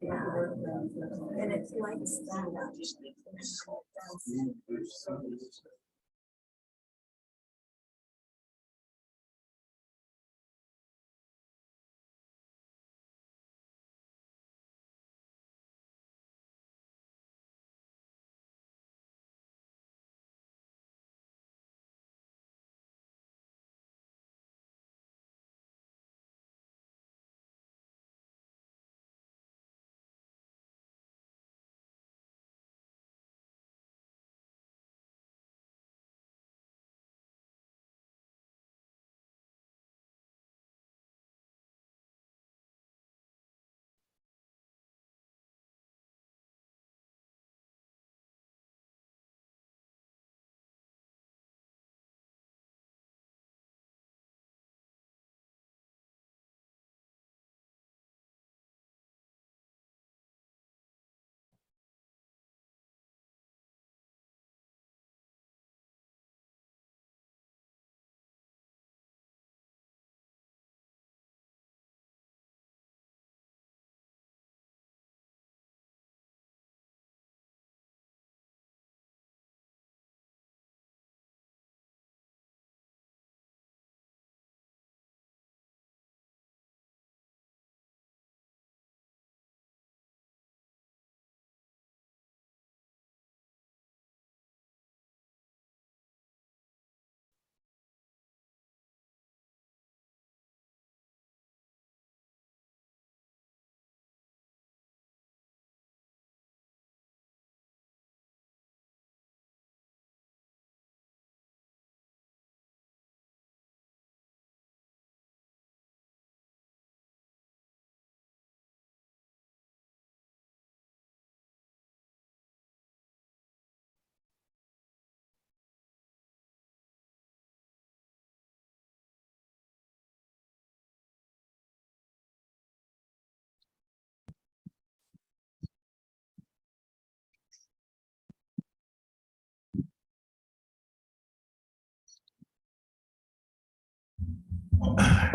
And it's like stand up.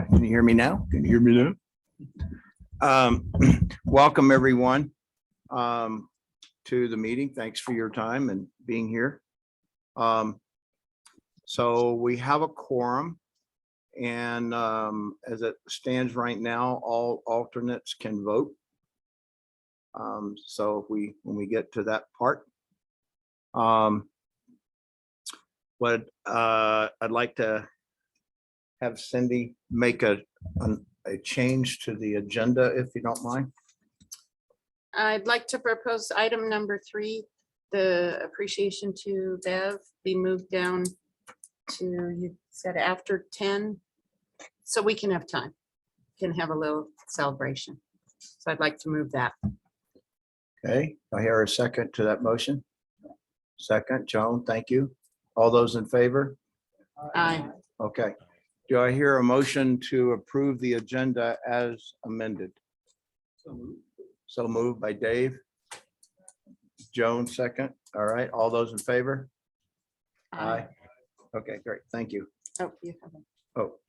Can you hear me now? Can you hear me now? Welcome, everyone, to the meeting. Thanks for your time and being here. So we have a quorum, and as it stands right now, all alternates can vote. So when we get to that part, what I'd like to have Cindy make a change to the agenda, if you don't mind. I'd like to propose item number 3, the appreciation to Bev, be moved down to, you said after 10, so we can have time, can have a little celebration. So I'd like to move that. Okay, I hear a second to that motion. Second, Joan, thank you. All those in favor? Aye. Okay. Do I hear a motion to approve the agenda as amended? So moved by Dave. Joan, second. All right, all those in favor? Aye. Okay, great, thank you. Oh, you have it. Oh,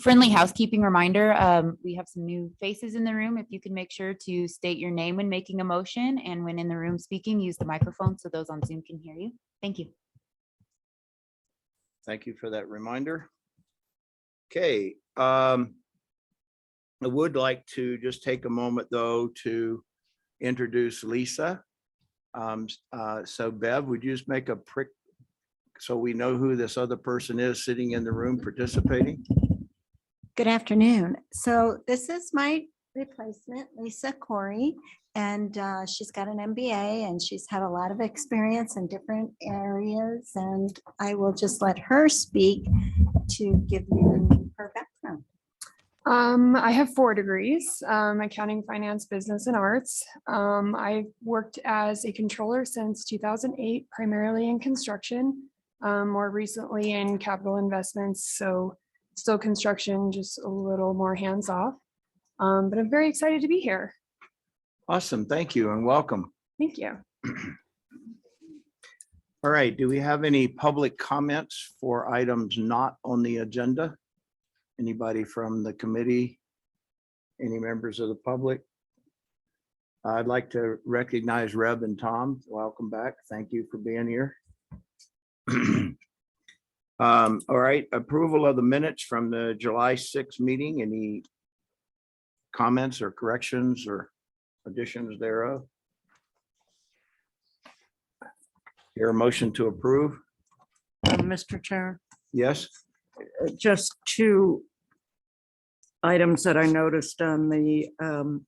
Friendly housekeeping reminder, we have some new faces in the room. If you can make sure to state your name when making a motion, and when in the room speaking, use the microphone so those on Zoom can hear you. Thank you. thank you for that reminder. Okay, I would like to just take a moment, though, to introduce Lisa. So Bev, would you just make a prick so we know who this other person is sitting in the room participating? Good afternoon. So this is my replacement, Lisa Corey, and she's got an MBA and she's had a lot of experience in different areas. And I will just let her speak to give you her background. I have 4 degrees, accounting, finance, business, and arts. I've worked as a controller since 2008, primarily in construction, more recently in capital investments. So still construction, just a little more hands-off. But I'm very excited to be here. Awesome, thank you and welcome. Thank you. All right, do we have any public comments for items not on the agenda? Anybody from the committee Any members of the public? I'd like to recognize Reb and Tom. Welcome back. Thank you for being here. All right, approval of the minutes from the July 6th meeting. Any comments or corrections or additions thereof? Your motion to approve? Mr. Chair, Yes? just two items that I noticed on the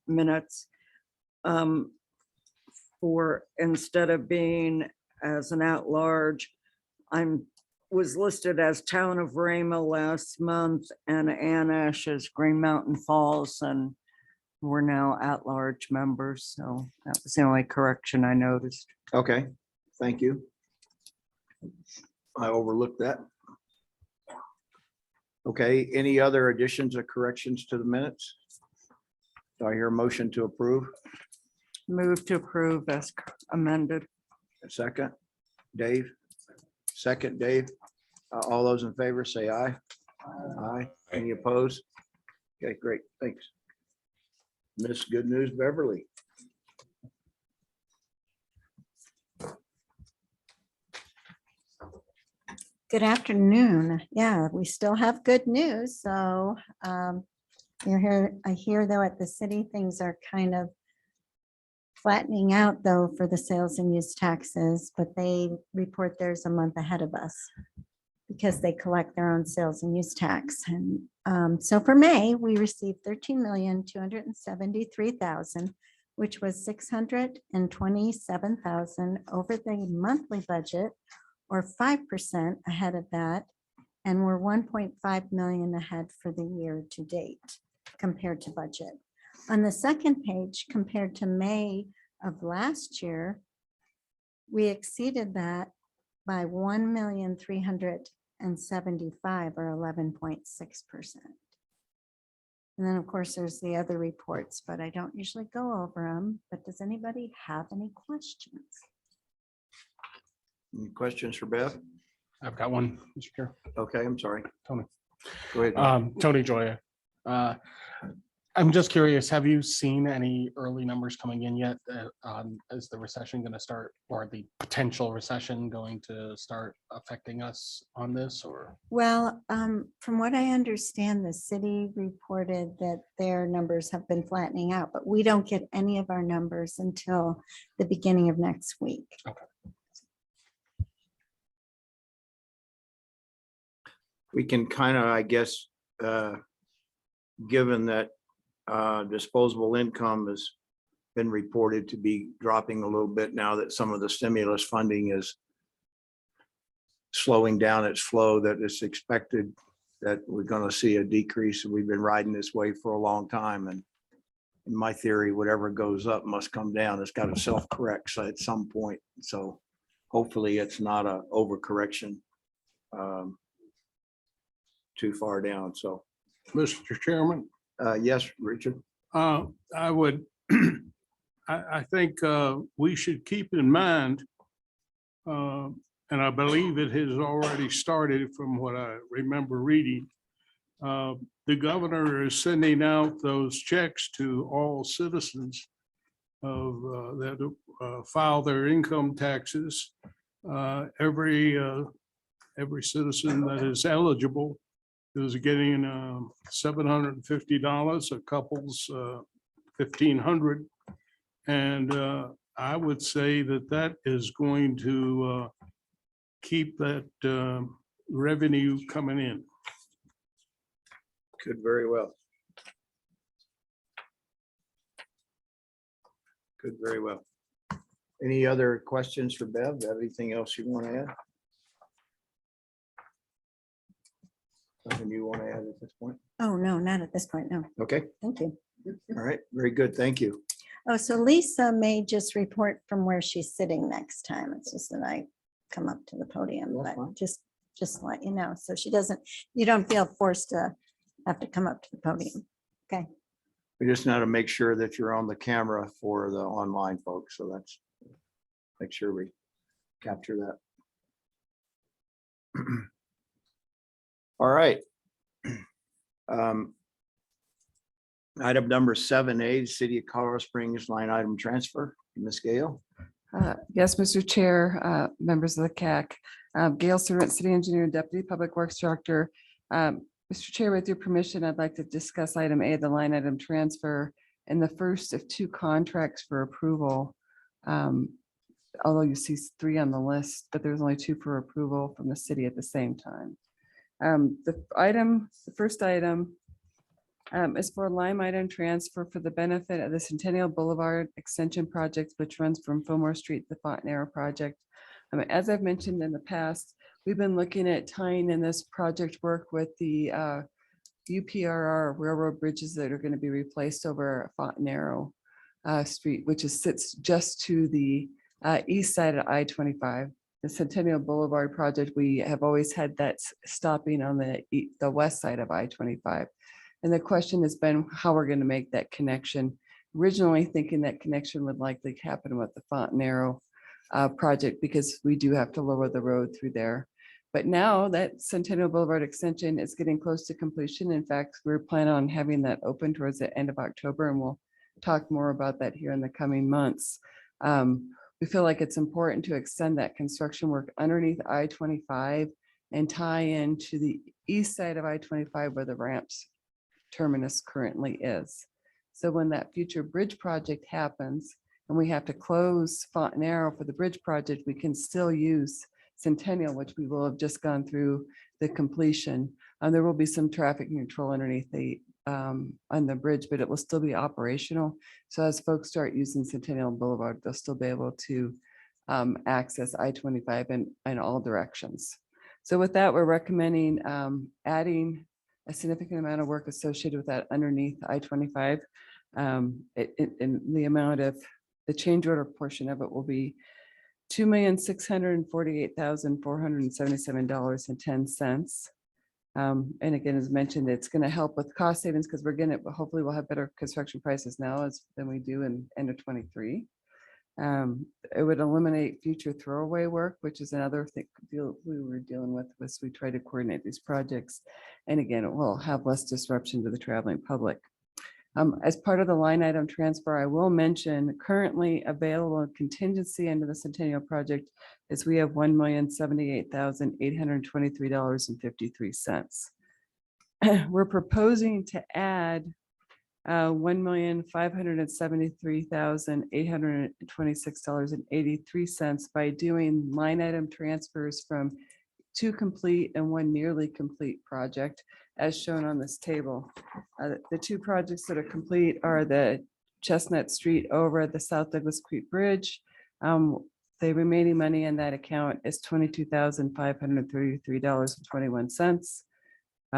minutes. For instead of being as an at-large, was listed as Town of Rama last month and Anash as Green Mountain Falls, and we're now at-large members. So that was the only correction I noticed. Okay, thank you. I overlooked that. Okay, any other additions or corrections to the minutes? Do I hear a motion to approve? Move to approve as amended. A second, Dave? Second, Dave? All those in favor say aye. Aye. Any opposed? Okay, great, thanks. Miss Good News Beverly. Good afternoon. Yeah, we still have good news. So you're here. I hear though at the city, things are kind of flattening out though for the sales and use taxes, but they report theirs a month ahead of us because they collect their own sales and use tax. And so for May, we received 13,273,000, which was 627,000 over the monthly budget, or 5% ahead of that. And we're 1.5 million ahead for the year to date compared to budget. On the second page, compared to May of last year, we exceeded that by 1,375,000 or 11.6%. And then of course, there's the other reports, but I don't usually go over them. But does anybody have any questions? Any questions for Bev? I've got one, Mr. Chair. Okay, I'm sorry. Tony. Go ahead. Tony Joya. I'm just curious, have you seen any early numbers coming in yet? Is the recession going to start, or the potential recession going to start affecting us on this, or? Well, from what I understand, the city reported that their numbers have been flattening out, but we don't get any of our numbers until the beginning of next week. Okay. We can kind of, I guess, given that disposable income has been reported to be dropping a little bit now that some of the stimulus funding is slowing down its flow, that it's expected that we're going to see a decrease. We've been riding this wave for a long time. And in my theory, whatever goes up must come down. It's got to self-correct at some point. So hopefully it's not a overcorrection too far down. So, Mr. Chairman, yes, Richard. I would, I think we should keep in mind, and I believe it has already started from what I remember reading. The governor is sending out those checks to all citizens of that file their income taxes. Every citizen that is eligible is getting $750, a couple's $1,500. And I would say that that is going to keep that revenue coming in. Could very well. Could very well. Any other questions for Bev? Do you have anything else you want to add? Nothing you want to add at this point? Oh, no, not at this point. No, Okay, thank you. all right, very good, thank you. Oh, so Lisa may just report from where she's sitting next time. It's just that I come up to the podium, That's but fine. just to let you know. So she doesn't, you don't feel forced to have to come up to the podium. Okay. We just need to make sure that you're on the camera for the online folks, so that's, make sure we capture that. All right. Item number 7A, City of Colorado Springs line item transfer. Ms. Gale. Yes, Mr. Chair, members of the CAC, Gail Surratt, City Engineer, and Deputy Public Works Director. Mr. Chair, with your permission, I'd like to discuss item A, the line item transfer, and the first of two contracts for approval. Although you see three on the list, but there's only two for approval from the city at the same time. The first item is for line item transfer for the benefit of the Centennial Boulevard Extension Project, which runs from Fillmore Street to the Fontanero Project. As I've mentioned in the past, we've been looking at tying in this project work with the UPRR railroad bridges that are going to be replaced over Fontanero Street, which sits just to the east side of I-25. The Centennial Boulevard project, we have always had that stopping on the west side of I-25. And the question has been how we're going to make that connection. Originally thinking that connection would likely happen with the Fontanero project because we do have to lower the road through there. But now that Centennial Boulevard extension is getting close to completion. In fact, we're planning on having that open towards the end of October, and we'll talk more about that here in the coming months. We feel like it's important to extend that construction work underneath I-25 and tie into the east side of I-25 where the ramps terminus currently is. So when that future bridge project happens and we have to close Fontanero for the bridge project, we can still use Centennial, which we will have just gone through the completion. And there will be some traffic control underneath on the bridge, but it will still be operational. So as folks start using Centennial Boulevard, they'll still be able to access I-25 in all directions. So with that, we're recommending adding a significant amount of work associated with that underneath I-25. In the amount of the change order portion of it will be $2,648,477.10. And again, as mentioned, it's going to help with cost savings because hopefully we'll have better construction prices now than we do in end of 23. It would eliminate future throwaway work, which is another thing we were dealing with as we try to coordinate these projects. And again, it will have less disruption to the traveling public. As part of the line item transfer, I will mention currently available contingency under the Centennial project is we have $1,078,823.53. We're proposing to add $1,573,826.83 by doing line item transfers from two complete and one nearly complete project as shown on this table. The two projects that are complete are the Chestnut Street over the South Douglas Creek Bridge. The remaining money in that account is $22,533.21.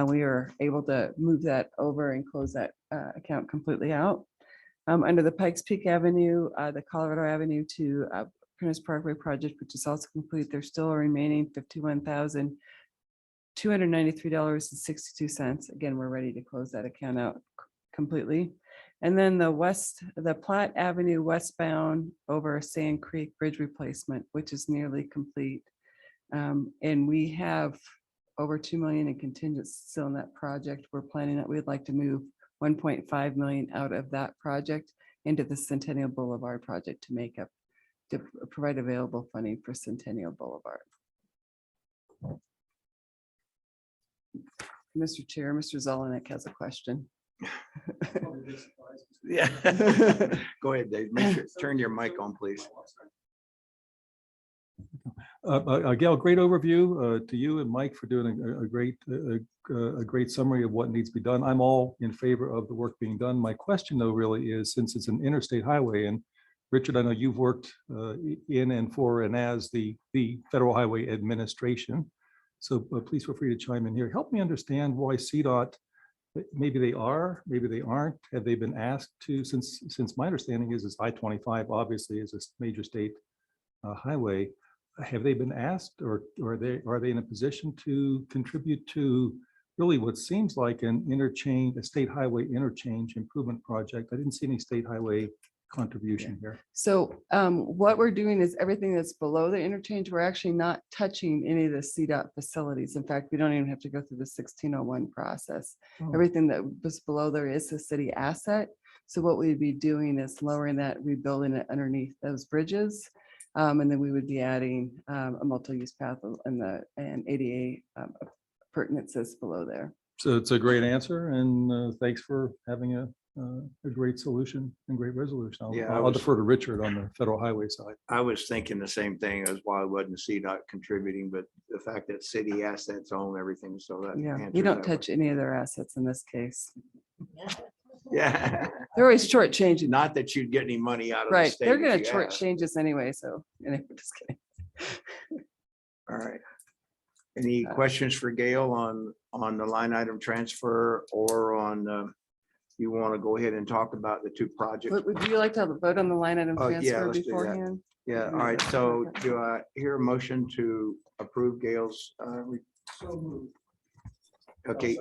We are able to move that over and close that account completely out. Under the Pikes Peak Avenue, the Colorado Avenue to Prentice Parkway project, which is also complete, there's still a remaining $51,293.62. Again, we're ready to close that account out completely. And then the Platte Avenue westbound over Sand Creek Bridge replacement, which is nearly complete. And we have over $2 million in contingents still in that project. We're planning that we'd like to move $1.5 million out of that project into the Centennial Boulevard project to provide available funding for Centennial Boulevard. Mr. Chair, Mr. Zelenik has a question. Yeah. Go ahead, Dave. Turn your mic on, please. Gail, great overview to you and Mike for doing a great summary of what needs to be done. I'm all in favor of the work being done. My question though really is, since it's an interstate highway, and Richard, I know you've worked in and for and as the Federal Highway Administration, so please feel free to chime in here. Help me understand why CDOT, maybe they are, maybe they aren't. Have they been asked to, since my understanding is I-25 obviously is a major state highway. Have they been asked, or are they in a position to contribute to really what seems like an interchange, a state highway interchange improvement project? I didn't see any state highway contribution here. So what we're doing is everything that's below the interchange, we're actually not touching any of the CDOT facilities. In fact, we don't even have to go through the 1601 process. Oh. Everything that was below there is a city asset. So what we'd be doing is lowering that, rebuilding it underneath those bridges. And then we would be adding a multi-use path and ADA pertinences below there. So it's a great answer, and thanks for having a great solution and great resolution. Yeah, I I'll was- defer to Richard on the federal highway side. I was thinking the same thing as why wasn't CDOT contributing, but the fact that city assets own everything, so that. Yeah, answers we don't that one. touch any of their assets in this case. Yeah, They're always shortchanging. not that you'd get any money out of the Right, state. they're if gonna you short asked. changes anyway, so, anyway, just kidding. All right. Any questions for Gail on the line item transfer or on, you want to go ahead and talk about the two projects? Would you like to have a vote on the line item Oh, yeah, transfer let's do that. beforehand? Yeah, all right. So do I hear a motion to approve Gail's? Okay,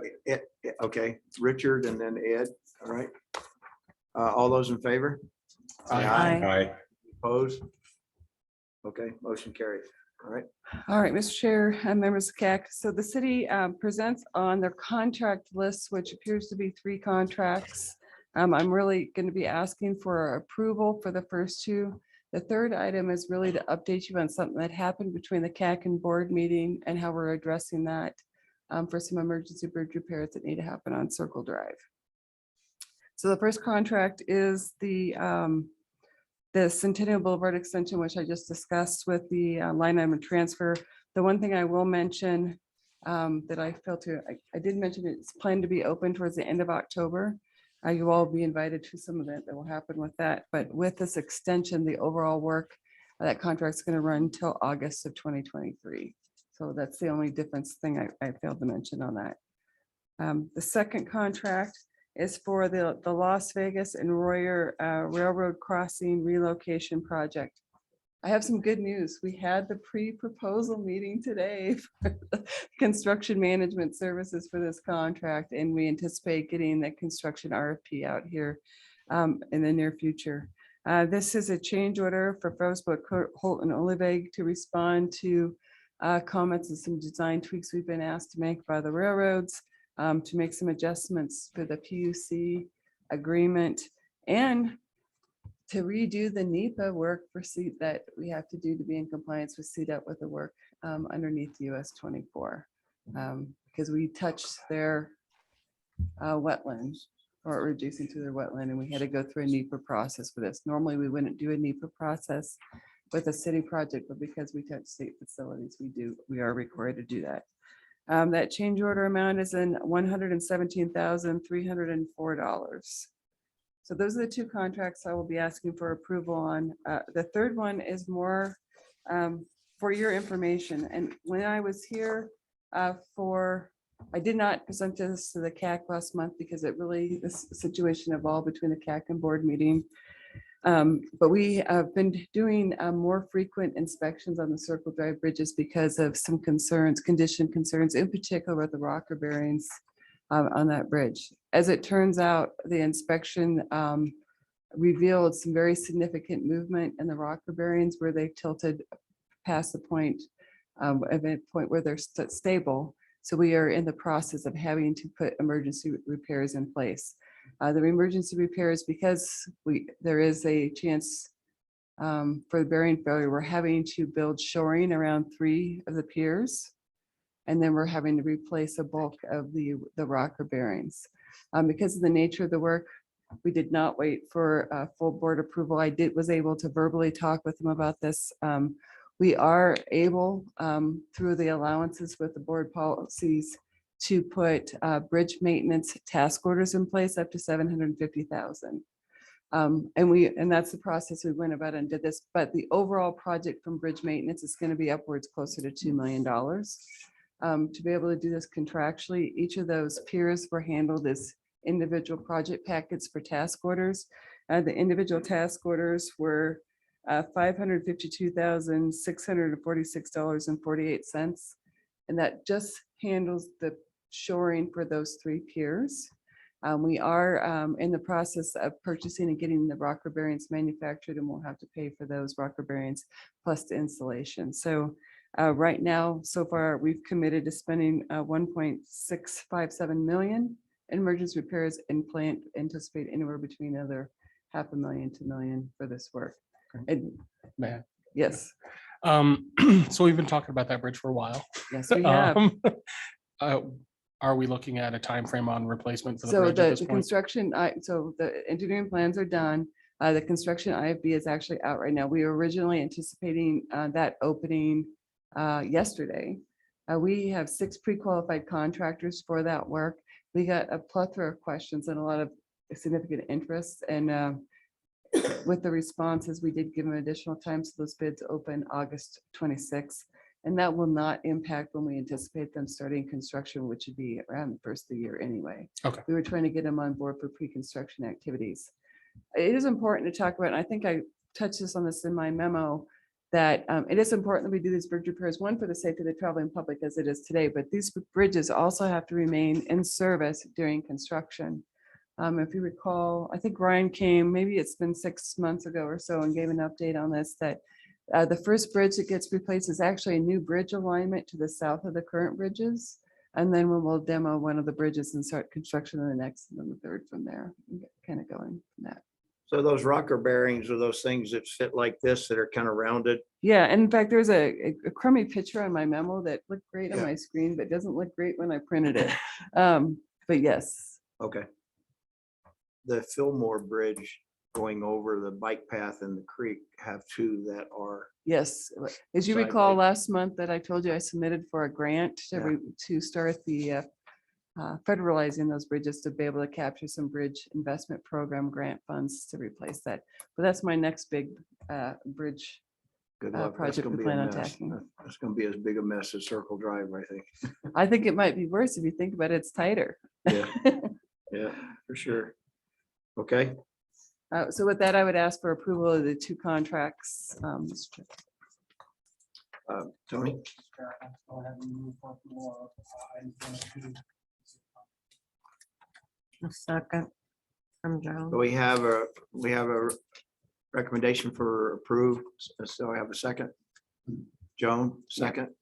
okay, Richard and then Ed, all right. All those in favor? Aye. Opposed? Okay, motion carries. All right. All right, Mr. Chair and members of CAC. So the city presents on their contract list, which appears to be 3 contracts. I'm really going to be asking for approval for the first 2. The third item is really to update you on something that happened between the CAC and board meeting and how we're addressing that for some emergency bridge repairs that need to happen on Circle Drive. So the first contract is the Centennial Boulevard extension, which I just discussed with the line item transfer. The one thing I will mention that I failed to, I did mention it's planned to be open towards the end of October. You all be invited to some event that will happen with that. But with this extension, the overall work, that contract's going to run until August of 2023. So that's the only difference thing I failed to mention on that. The second contract is for the Las Vegas and Royer Railroad Crossing relocation project. I have some good news. We had the pre-proposal meeting today for the construction management services for this contract, and we anticipate getting the construction RFP out here in the near future. This is a change order for Fosbrook, Holt, and Oliveg to respond to comments and some design tweaks we've been asked to make by the railroads, to make some adjustments for the PUC agreement and to redo the NEPA work for seat that we have to do to be in compliance with CDOT with the work underneath US 24. Because we touched their wetlands or reducing to their wetland, and we had to go through a NEPA process for this. Normally, we wouldn't do a NEPA process with a city project, but because we touch state facilities, we are required to do that. That change order amount is in $117,304. So those are the 2 contracts I will be asking for approval on. The third one is more for your information. And when I was here I did not present this to the CAC last month because this situation evolved between the CAC and board meeting. But we have been doing more frequent inspections on the Circle Drive bridges because of some condition concerns, in particular with the rocker bearings on that bridge. As it turns out, the inspection revealed some very significant movement in the rocker bearings where they tilted past the point where they're stable. So we are in the process of having to put emergency repairs in place. The emergency repairs, because there is a chance for the bearing failure, we're having to build shoring around 3 of the piers. And then we're having to replace a bulk of the rocker bearings. Because of the nature of the work, we did not wait for full board approval. I was able to verbally talk with them about this. We are able, through the allowances with the board policies, to put bridge maintenance task orders in place up to $750,000. And that's the process we went about and did this. But the overall project from bridge maintenance is going to be upwards closer to $2 million. To be able to do this contractually, each of those piers were handled as individual project packets for task orders. The individual task orders were $552,646.48. And that just handles the shoring for those 3 piers. We are in the process of purchasing and getting the rocker bearings manufactured, and we'll have to pay for those rocker bearings plus the installation. So right now, so far, we've committed to spending 1.657 million in emergency repairs and plan anticipate anywhere between another $500,000 to $1 million for this work. And Man. yes, So we've been talking about that bridge for a while. yes, we have. uh, Are we looking at a time frame on replacement for the So bridge at this the point? construction, so the engineering plans are done. The construction IFB is actually out right now. We were originally anticipating that opening yesterday. We have 6 pre-qualified contractors for that work. We got a plethora of questions and a lot of significant interest. And with the responses, we did give them additional time. So those bids open August 26th. And that will not impact when we anticipate them starting construction, which would be around the first of the year anyway. Okay. We were trying to get them on board for pre-construction activities. It is important to talk about, and I think I touched on this in my memo, that it is important that we do these bridge repairs, one, for the safety of the traveling public as it is today, but these bridges also have to remain in service during construction. If you recall, I think Ryan came, maybe it's been 6 months ago or so, and gave an update on this, that the first bridge that gets replaced is actually a new bridge alignment to the south of the current bridges. And then we'll demo one of the bridges and start construction on the next and then the third from there, kind of going from that. So those rocker bearings are those things that fit like this that are kind of rounded. Yeah, and in fact, there's a crummy picture on my memo that looked great on Yeah. my screen, but doesn't look great when I printed it. But yes, Okay. The Fillmore Bridge going over the bike path in the creek have 2 that are, yes. As you recall, Sideways. last month that I told you I submitted for a grant Yeah. to start the federalizing those bridges to be able to capture some bridge investment program grant funds to replace that. But that's my next big bridge. good luck. That's Project gonna we be a plan on mess. tackling. That's gonna be as big a mess as Circle Drive, I think. I think it might be worse if you think about it, it's tighter. Yeah, yeah, for sure. Okay, So with that, I would ask for approval of the 2 contracts. Mr. Chair. Tony, A second from Joan. so we have a recommendation for approved. So I have a second. Joan, second.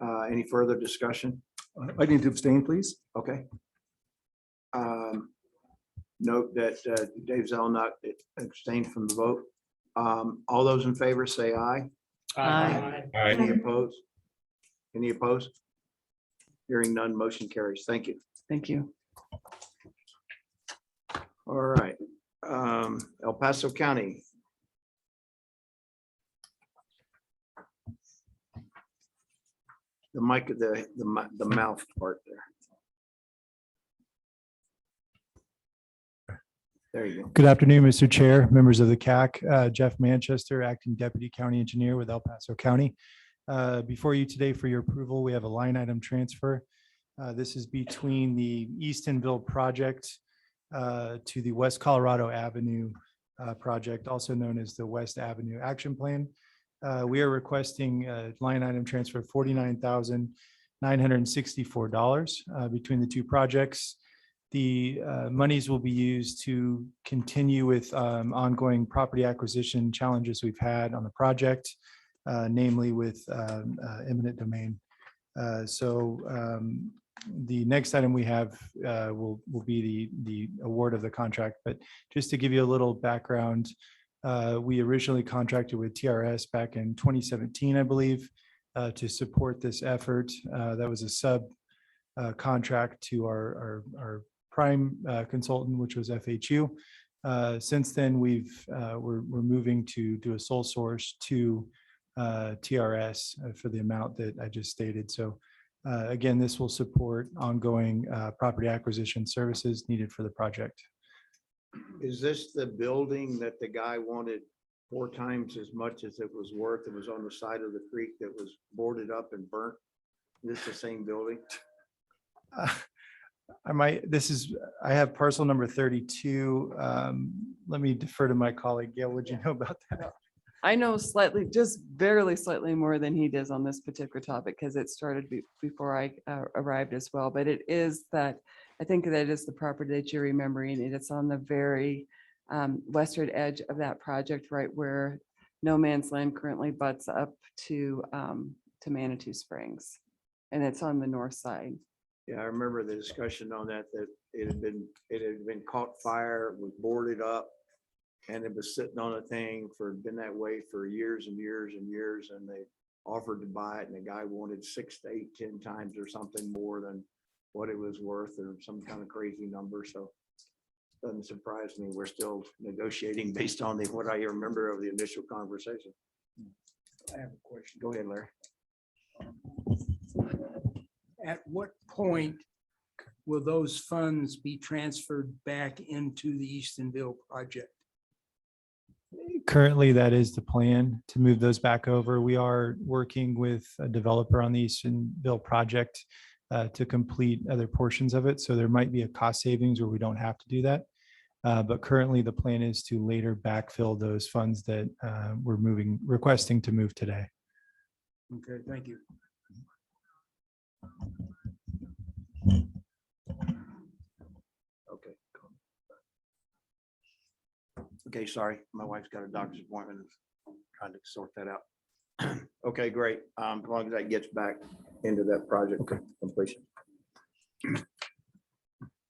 Any further discussion? I need to abstain, please. Okay. Note that Dave Zelnok abstained from the vote. All those in favor say aye. Aye. Any opposed? Any opposed? Hearing none, motion carries. Thank you. Thank you. All right. El Paso County. The mic, the mouth part there. There you go. Good afternoon, Mr. Chair, members of the CAC. Jeff Manchester, Acting Deputy County Engineer with El Paso County. Before you today for your approval, we have a line item transfer. This is between the Eastonville project to the West Colorado Avenue project, also known as the West Avenue Action Plan. We are requesting a line item transfer of $49,964 between the 2 projects. The monies will be used to continue with ongoing property acquisition challenges we've had on the project, namely with eminent domain. The next item we have will be the award of the contract. But just to give you a little background, we originally contracted with TRS back in 2017, I believe, to support this effort. That was a sub contract to our prime consultant, which was FHU. Since then, we're moving to do a sole source to TRS for the amount that I just stated. So again, this will support ongoing property acquisition services needed for the project. Is this the building that the guy wanted 4 times as much as it was worth? It was on the side of the creek that was boarded up and burnt. Is this the same building? I have parcel number 32. Let me defer to my colleague. Gail, would you know about that? I know slightly, just barely slightly more than he does on this particular topic because it started before I arrived as well. But it is that I think that is the property that you're remembering. And it's on the very western edge of that project, right where no man's land currently butts up to Manitou Springs. And it's on the north side. Yeah, I remember the discussion on that, that it had been caught fire, was boarded up. And it was sitting on a thing been that way for years and years and years, and they offered to buy it, and the guy wanted 6 to 8, 10 times or something more than what it was worth, or some kind of crazy number, so. Doesn't surprise me, we're still negotiating based on what I remember of the initial conversation. I have a question. Go ahead, Larry. At what point will those funds be transferred back into the Eastonville project? Currently, that is the plan to move those back over. We are working with a developer on the Eastonville project to complete other portions of it. So there might be a cost savings where we don't have to do that. But currently, the plan is to later backfill those funds that we're requesting to move today. Okay, thank you. Okay. Okay, sorry, my wife's got a doctor's appointment, trying to sort that out. Okay, great, as long as that gets back into that project completion.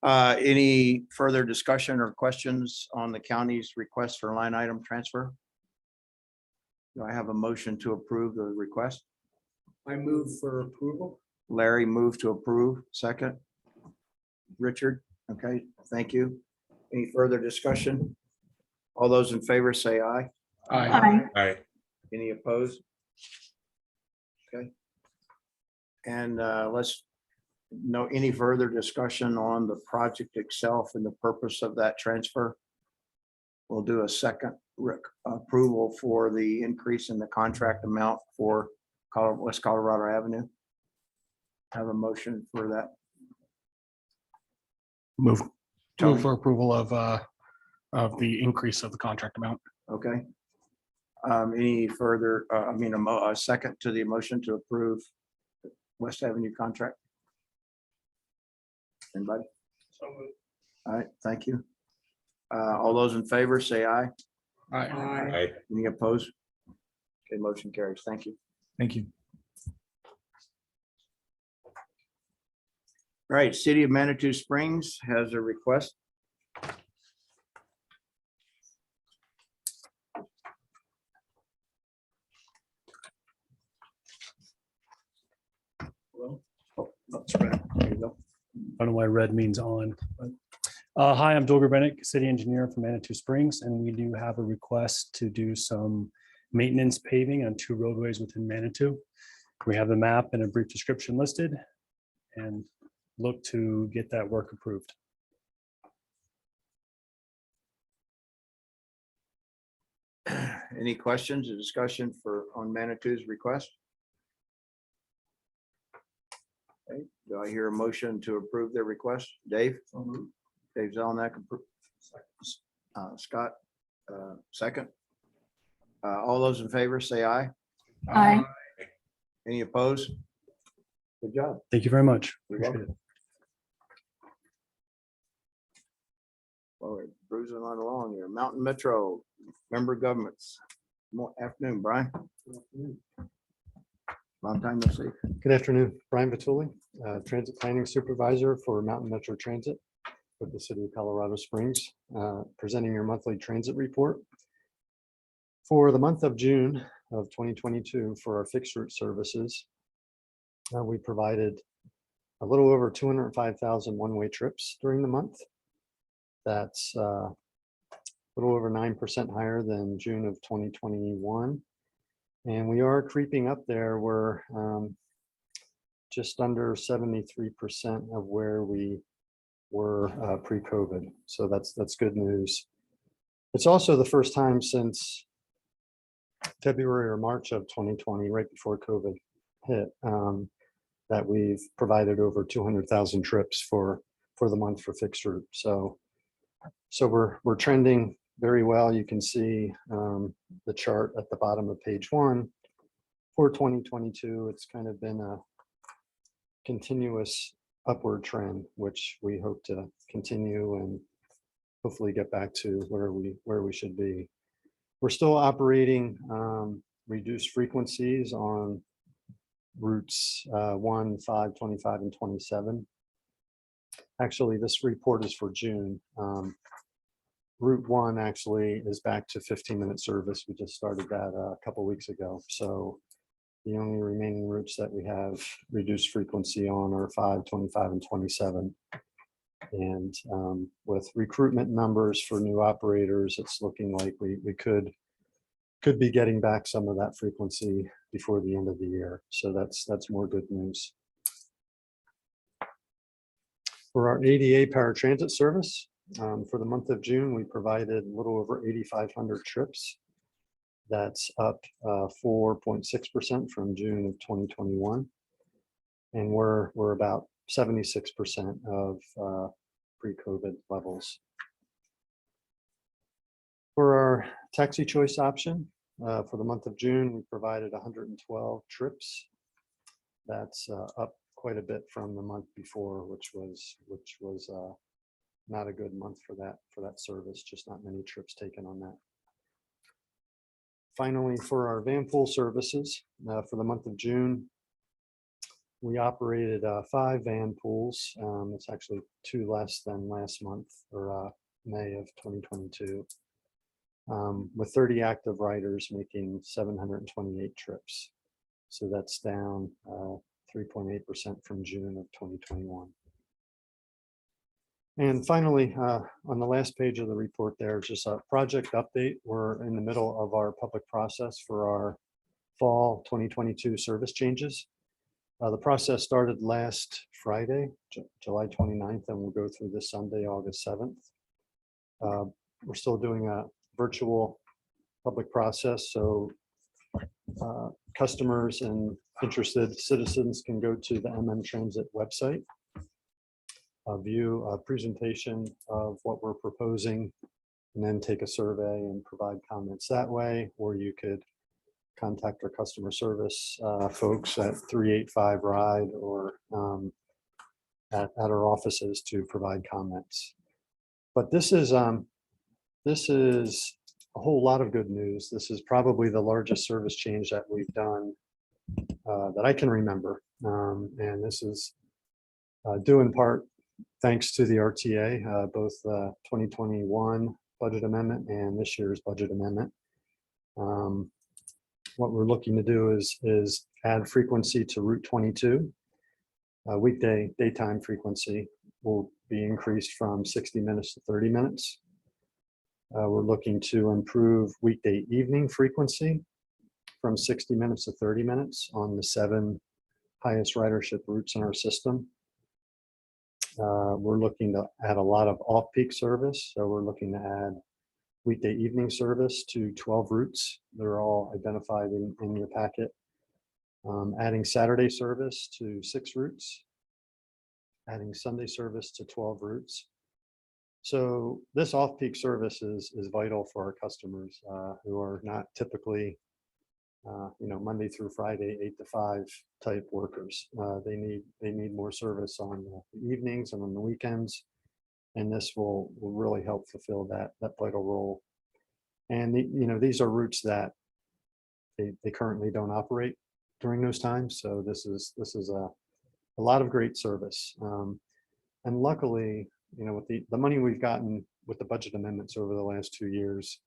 Any further discussion or questions on the county's request for line item transfer? Do I have a motion to approve the request? I move for approval. Larry moved to approve, second. Richard, okay, thank you. Any further discussion? All those in favor say aye. Aye. Any opposed? Okay. And let's know any further discussion on the project itself and the purpose of that transfer. We'll do a second approval for the increase in the contract amount for West Colorado Avenue. Have a motion for that. Move Tony? for approval of the increase of the contract amount. Okay. Any further, a second to the motion to approve West Avenue contract? Anybody? All right, thank you. All those in favor, say aye. Aye. Any opposed? Okay, motion carries. Thank you. Thank you. All right, City of Manitou Springs has a request. That's right. There you go. I don't know why red means on. But hi, I'm Dolger Bennett, city engineer from Manitou Springs, and we do have a request to do some maintenance paving on 2 roadways within Manitou. We have the map and a brief description listed and look to get that work approved. Any questions or discussion on Manitou's request? Okay, do I hear a motion to approve their request? Dave? Dave Zelenak, Scott, second. All those in favor, say aye. Aye. Any opposed? Good job. Thank you very much. You're Appreciate welcome. Well, we're cruising on along here. Mountain Metro, member governments. Afternoon, Brian. Long time no see. Good afternoon, Brian Vituli, Transit Planning Supervisor for Mountain Metro Transit with the City of Colorado Springs, presenting your monthly transit report. For the month of June of 2022, for our fixed route services, we provided a little over 205,000 one-way trips during the month. That's a little over 9% higher than June of 2021. And we are creeping up there. We're just under 73% of where we were pre-COVID. So that's good news. It's also the first time since February or March of 2020, right before COVID hit, that we've provided over 200,000 trips for the month for fixed route. So we're trending very well. You can see the chart at the bottom of page 1 for 2022. It's kind of been a continuous upward trend, which we hope to continue and hopefully get back to where we should be. We're still operating reduced frequencies on routes 1, 5, 25, and 27. Actually, this report is for June. Route 1 actually is back to 15-minute service. We just started that a couple weeks ago. So the only remaining routes that we have reduced frequency on are 5, 25, and 27. And with recruitment numbers for new operators, it's looking like we could be getting back some of that frequency before the end of the year. So that's more good news. For our ADA paratransit service, for the month of June, we provided a little over 8,500 trips. That's up 4.6% from June of 2021. And we're about 76% of pre-COVID levels. For our taxi choice option, for the month of June, we provided 112 trips. That's up quite a bit from the month before, which was not a good month for that service. Just not many trips taken on that. Finally, for our van pool services, for the month of June, we operated 5 van pools. It's actually 2 less than last month, or May of 2022, with 30 active riders making 728 trips. So that's down 3.8% from June of 2021. And finally, on the last page of the report, there's just a project update. We're in the middle of our public process for our fall 2022 service changes. The process started last Friday, July 29th, and we'll go through this Sunday, August 7th. We're still doing a virtual public process, so customers and interested citizens can go to the MM Transit website, view a presentation of what we're proposing, and then take a survey and provide comments that way, or you could contact our customer service folks at 385-RIDE or at our offices to provide comments. But this is a whole lot of good news. This is probably the largest service change that we've done that I can remember. And this is due in part thanks to the RTA, both the 2021 budget amendment and this year's budget amendment. What we're looking to do is add frequency to Route 22. Weekday daytime frequency will be increased from 60 minutes to 30 minutes. We're looking to improve weekday evening frequency from 60 minutes to 30 minutes on the 7 highest ridership routes in our system. We're looking to add a lot of off-peak service. So we're looking to add weekday evening service to 12 routes. They're all identified in your packet. Adding Saturday service to 6 routes. Adding Sunday service to 12 routes. So this off-peak service is vital for our customers who are not typically, Monday through Friday, 8 to 5 type workers. They need more service on the evenings and on the weekends, and this will really help fulfill that vital role. And these are routes that they currently don't operate during those times. So this is a lot of great service. And luckily, with the money we've gotten with the budget amendments over the last 2 years,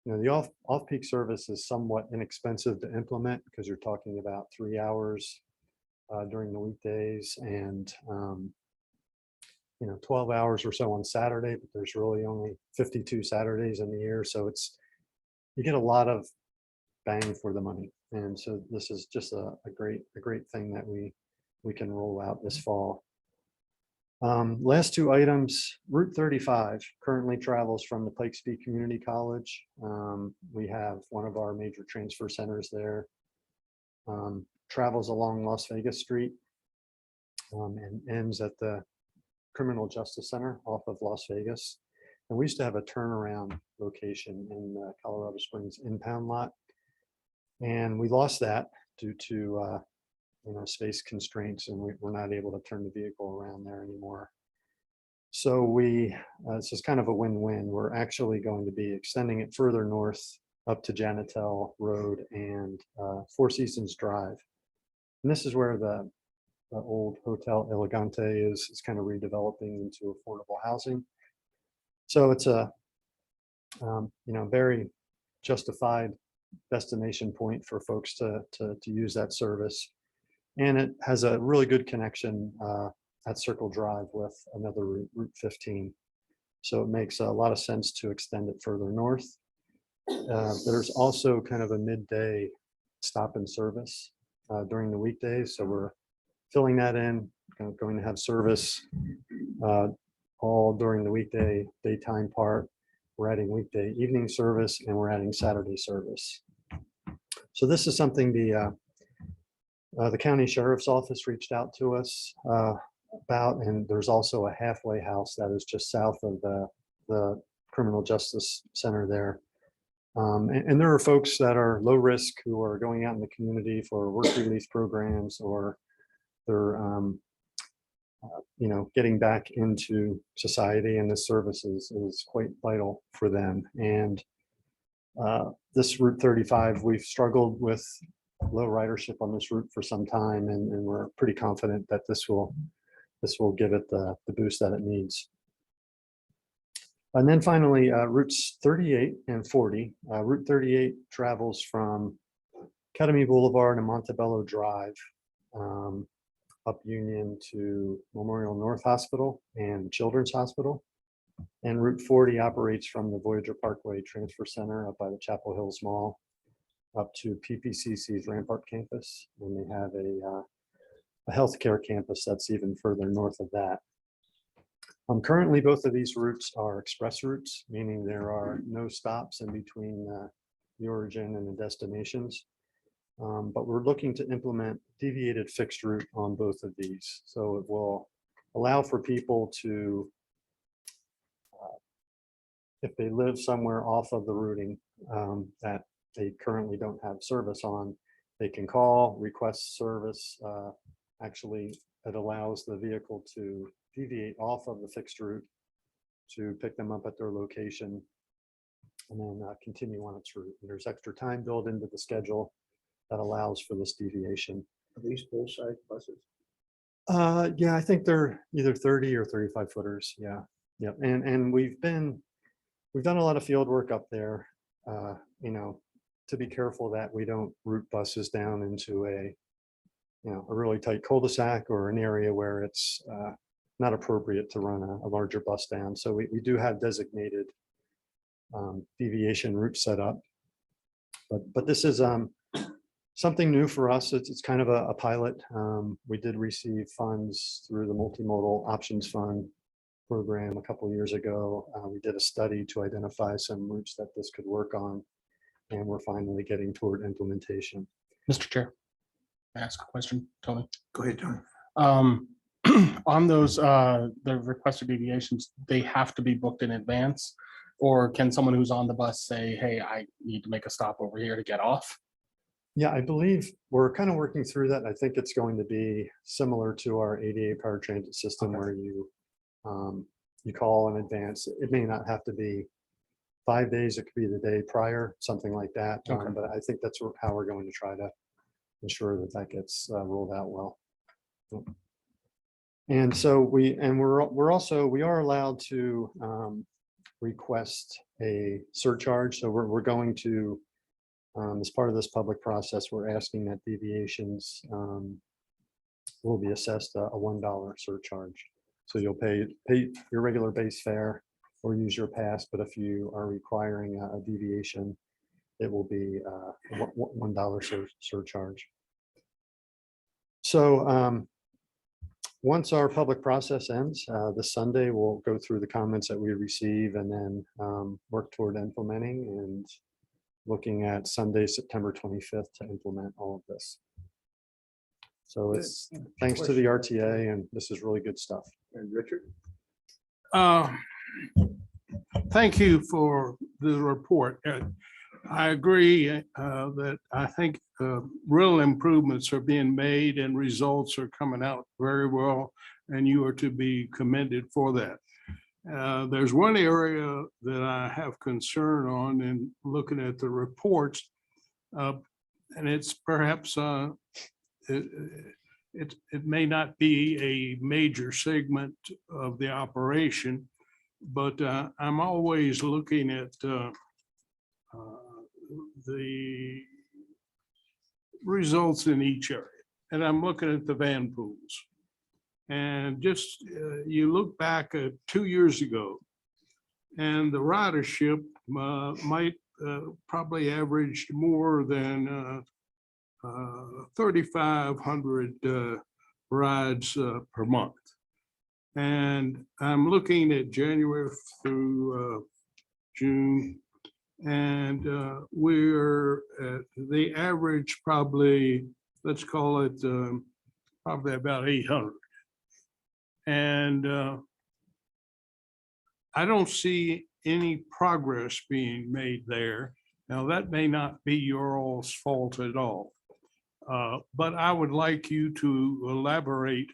the off-peak service is somewhat inexpensive to implement because you're talking about 3 hours during the weekdays and 12 hours or so on Saturday, but there's really only 52 Saturdays in the year. So you get a lot of bang for the money. And so this is just a great thing that we can roll out this fall. Last 2 items, Route 35 currently travels from the Pikes Peak Community College. We have one of our major transfer centers there. Travels along Las Vegas Street and ends at the Criminal Justice Center off of Las Vegas. And we used to have a turnaround location in the Colorado Springs impound lot. And we lost that due to space constraints, and we're not able to turn the vehicle around there anymore. So this is kind of a win-win. We're actually going to be extending it further north up to Janitel Road and Four Seasons Drive. And this is where the old Hotel Elegante is kind of redeveloping into affordable housing. So it's a very justified destination point for folks to use that service. And it has a really good connection at Circle Drive with another Route 15. So it makes a lot of sense to extend it further north. There's also kind of a midday stop and service during the weekdays. So we're filling that in, going to have service all during the weekday, daytime part. We're adding weekday evening service, and we're adding Saturday service. So this is something the county sheriff's office reached out to us about, and there's also a halfway house that is just south of the criminal justice center there. And there are folks that are low risk who are going out in the community for work release programs, or they're getting back into society, and this service is quite vital for them. And this Route 35, we've struggled with low ridership on this route for some time, and we're pretty confident that this will give it the boost that it needs. And then finally, routes 38 and 40. Route 38 travels from Academy Boulevard and Montebello Drive up Union to Memorial North Hospital and Children's Hospital. And Route 40 operates from the Voyager Parkway Transfer Center up by the Chapel Hills Mall up to PPCC's Rampart campus. And they have a healthcare campus that's even further north of that. Currently, both of these routes are express routes, meaning there are no stops in between the origin and the destinations. But we're looking to implement deviated fixed route on both of these. So it will allow for people to, if they live somewhere off of the routing that they currently don't have service on, they can call, request service. Actually, it allows the vehicle to deviate off of the fixed route to pick them up at their location and then continue on its route. There's extra time built into the schedule that allows for this deviation. Are these full-size buses? Yeah, I think they're either 30 or 35 footers. Yeah. Yep. And we've done a lot of field work up there, to be careful that we don't route buses down into a really tight cul-de-sac or an area where it's not appropriate to run a larger bus down. So we do have designated deviation routes set up, but this is something new for us. It's kind of a pilot. We did receive funds through the Multimodal Options Fund program a couple of years ago. We did a study to identify some routes that this could work on, and we're finally getting toward implementation. Mr. Chair, may I ask a question, Tony? Go ahead, Tony. On those, the requested deviations, they have to be booked in advance? Or can someone who's on the bus say, hey, I need to make a stop over here to get off? Yeah, I believe we're kind of working through that. I think it's going to be similar to our ADA power transit system, where you call in advance. It may not have to be 5 days. It could be the day prior, something like that. But I think that's how we're going to try to ensure that gets rolled out well. And so we are allowed to request a surcharge. So we're going to, as part of this public process, we're asking that deviations will be assessed a $1 surcharge. So you'll pay your regular base fare or use your pass, but if you are requiring a deviation, it will be a $1 surcharge. So once our public process ends this Sunday, we'll go through the comments that we receive and then work toward implementing and looking at Sunday, September 25th to implement all of this. So it's thanks to the RTA, and this is really good stuff. And Richard? Thank you for the report. I agree that I think real improvements are being made and results are coming out very well, and you are to be commended for that. There's one area that I have concern on in looking at the reports, and it's perhaps it may not be a major segment of the operation, but I'm always looking at the results in each area. And I'm looking at the van pools. And just, you look back at 2 years ago, and the ridership might probably averaged more than 3,500 rides per month. And I'm looking at January through June, and we're at the average probably, let's call it probably about 800. And I don't see any progress being made there. Now, that may not be your all's fault at all, but I would like you to elaborate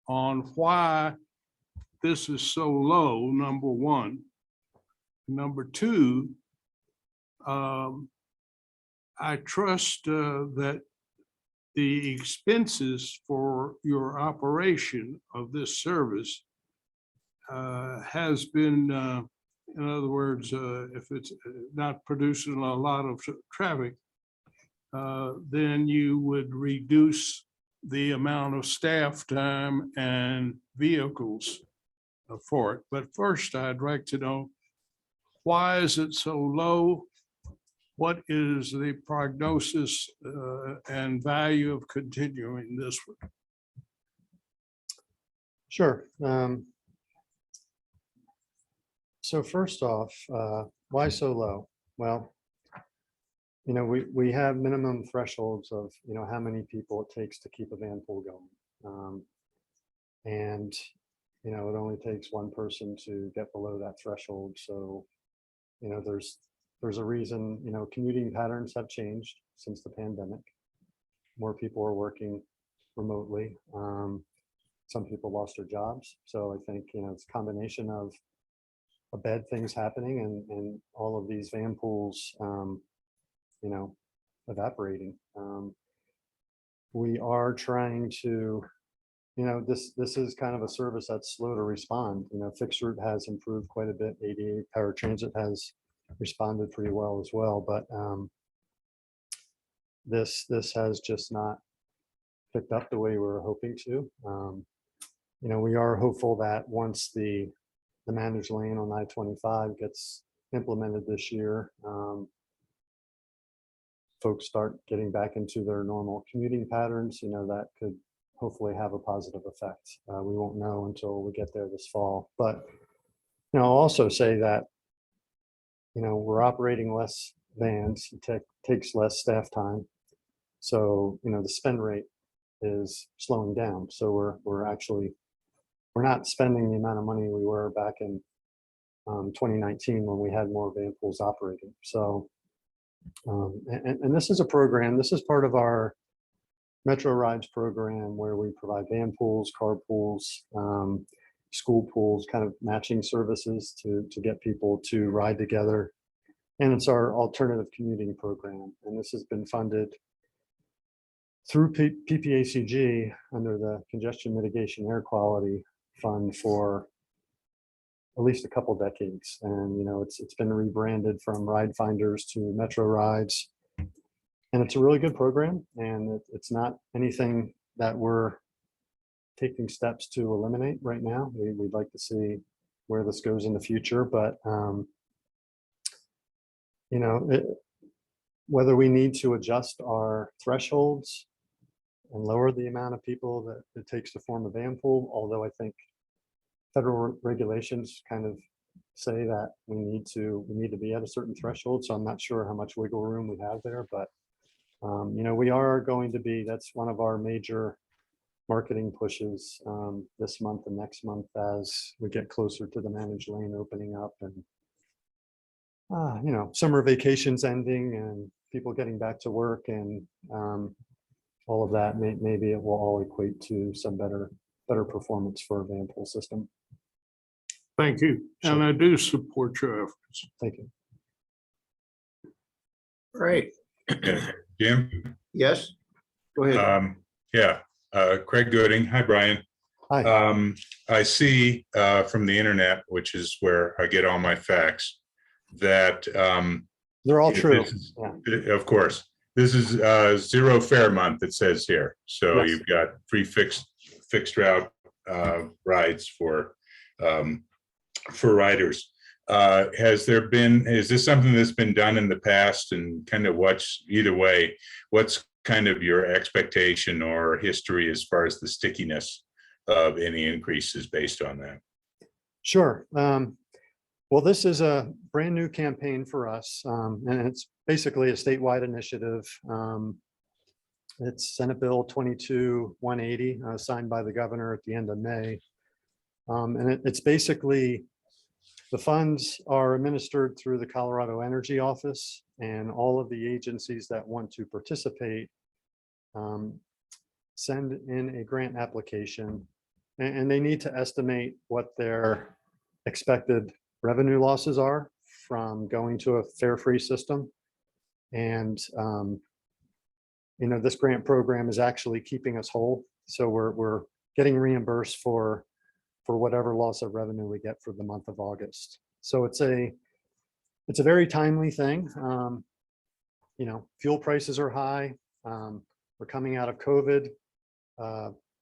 on why this is so low, number one. Number two, I trust that the expenses for your operation of this service has been, in other words, if it's not producing a lot of traffic, then you would reduce the amount of staff time and vehicles for it. But first, I'd like to know, why is it so low? What is the prognosis and value of continuing this one? Sure. So first off, why so low? Well, you know, we have minimum thresholds of, you know, how many people it takes to keep a van pool going. And, you know, it only takes one person to get below that threshold. So, you know, there's a reason, you know, commuting patterns have changed since the pandemic. More people are working remotely. Some people lost their jobs. So I think, you know, it's a combination of bad things happening and all of these van pools, you know, evaporating. We are trying to, you know, this is kind of a service that's slow to respond. You know, fixed route has improved quite a bit. ADA paratransit has responded pretty well as well, but this has just not picked up the way we were hoping to. You know, we are hopeful that once the managed lane on I-25 gets implemented this year, folks start getting back into their normal commuting patterns, you know, that could hopefully have a positive effect. We won't know until we get there this fall. But, you know, I'll also say that, you know, we're operating less vans, it takes less staff time. So, you know, the spend rate is slowing down. So we're not spending the amount of money we were back in 2019 when we had more van pools operating. So, and this is a program, this is part of our Metro Rides program where we provide van pools, car pools, school pools, kind of matching services to get people to ride together. And it's our alternative commuting program. And this has been funded through PPACG under the Congestion Mitigation Air Quality Fund for at least a couple decades. And, you know, it's been rebranded from Ride Finders to Metro Rides. And it's a really good program. And it's not anything that we're taking steps to eliminate right now. We'd like to see where this goes in the future. But, you know, whether we need to adjust our thresholds and lower the amount of people that it takes to form a van pool, although I think federal regulations kind of say that we need to be at a certain threshold. So I'm not sure how much wiggle room we have there, but you know, we are going to be, that's one of our major marketing pushes this month and next month as we get closer to the managed lane opening up. And summer vacations ending and people getting back to work and all of that, maybe it will all equate to some better performance for a van pool system. Thank you. And I do support your efforts. Thank you. Right. Jim? Yes, go ahead. Yeah, Craig Gooding. Hi, Brian. Hi. I see from the internet, which is where I get all my facts, that They're all true. Of course, this is zero fare month, it says here. So Yes. you've got free fixed route rides for riders. Is this something that's been done in the past, and kind of either way, what's kind of your expectation or history as far as the stickiness of any increases based on that? Sure. Well, this is a brand new campaign for us, and it's basically a statewide initiative. It's Senate Bill 22-180, signed by the governor at the end of May. And it's basically, the funds are administered through the Colorado Energy Office, and all of the agencies that want to participate send in a grant application, and they need to estimate what their expected revenue losses are from going to a fare-free system. And this grant program is actually keeping us whole, so we're getting reimbursed for whatever loss of revenue we get for the month of August. So it's a very timely thing. Fuel prices are high. We're coming out of COVID.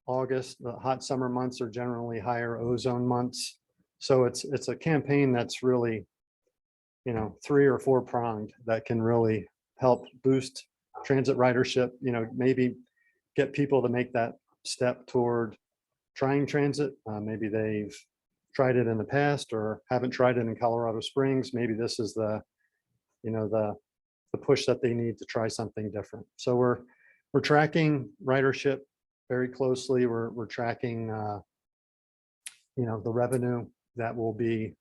August, the hot summer months are generally higher ozone months. So it's a campaign that's really, 3 or 4 pronged that can really help boost transit ridership, maybe get people to make that step toward trying transit. Maybe they've tried it in the past or haven't tried it in Colorado Springs. Maybe this is the push that they need to try something different. So we're tracking ridership very closely. We're tracking, the revenue that will be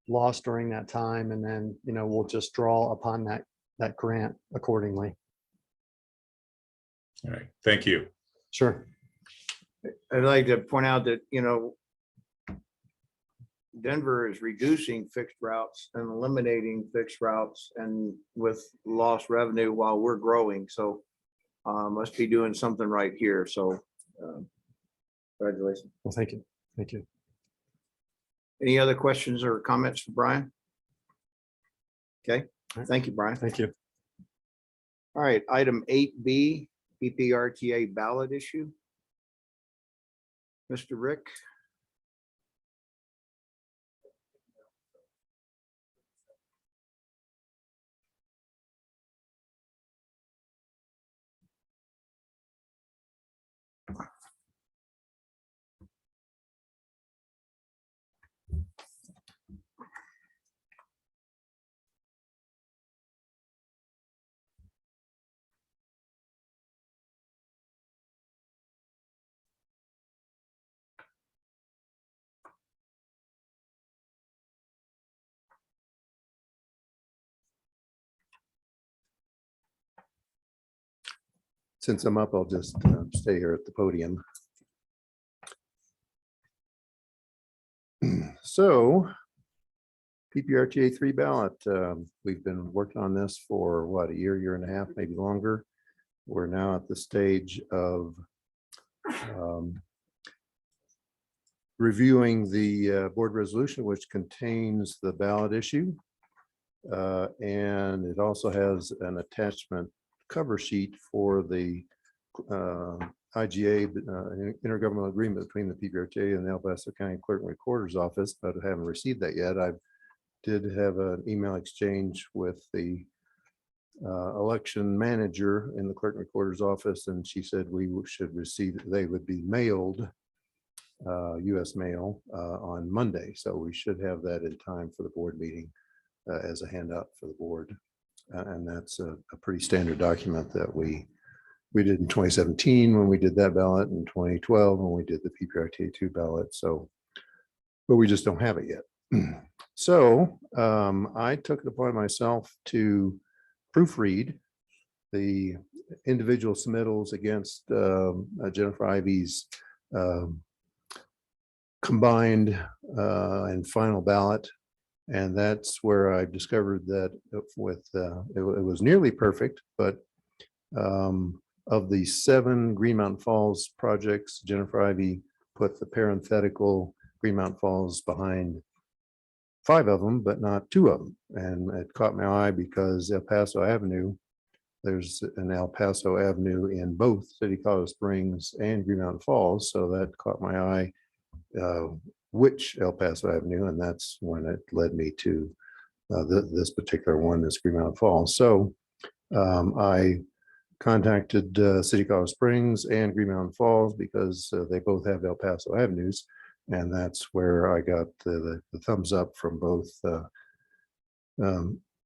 lost during that time. And then, we'll just draw upon that grant accordingly. All right, thank you. Sure. I'd like to point out that, Denver is reducing fixed routes and eliminating fixed routes and with lost revenue while we're growing. So must be doing something right here. So congratulations. Well, thank you. Thank you. Any other questions or comments for Brian? Okay, thank you, Brian. Thank you. All right, item 8B, PPRTA ballot issue. Mr. Rick. Since I'm up, I'll just stay here at the podium. So PPRTA 3 ballot, we've been working on this for what, a year and a half, maybe longer. We're now at the stage of reviewing the board resolution, which contains the ballot issue. And it also has an attachment cover sheet for the IGA, intergovernmental agreement between the PPRTA and the El Paso County Clerk and Recorder's Office, but I haven't received that yet. I did have an email exchange with the election manager in the Clerk and Recorder's Office, and she said we should receive, they would be mailed, US mail on Monday. So we should have that in time for the board meeting as a handout for the board. And that's a pretty standard document that we did in 2017 when we did that ballot, in 2012 when we did the PPRTA 2 ballot. So, but we just don't have it yet. So I took it upon myself to proofread the individual submittals against Jennifer Ivy's um, combined and final ballot. And that's where I discovered that with, it was nearly perfect, but of the 7 Green Mountain Falls projects, Jennifer Ivy put the parenthetical Green Mountain Falls behind 5 of them, but not 2 of them. And it caught my eye because El Paso Avenue, there's an El Paso Avenue in both City Colorado Springs and Green Mountain Falls. So that caught my eye, which El Paso Avenue, and that's when it led me to this particular one, is Green Mountain Falls. So I contacted City Colorado Springs and Green Mountain Falls because they both have El Paso Avenues. And that's where I got the thumbs up from both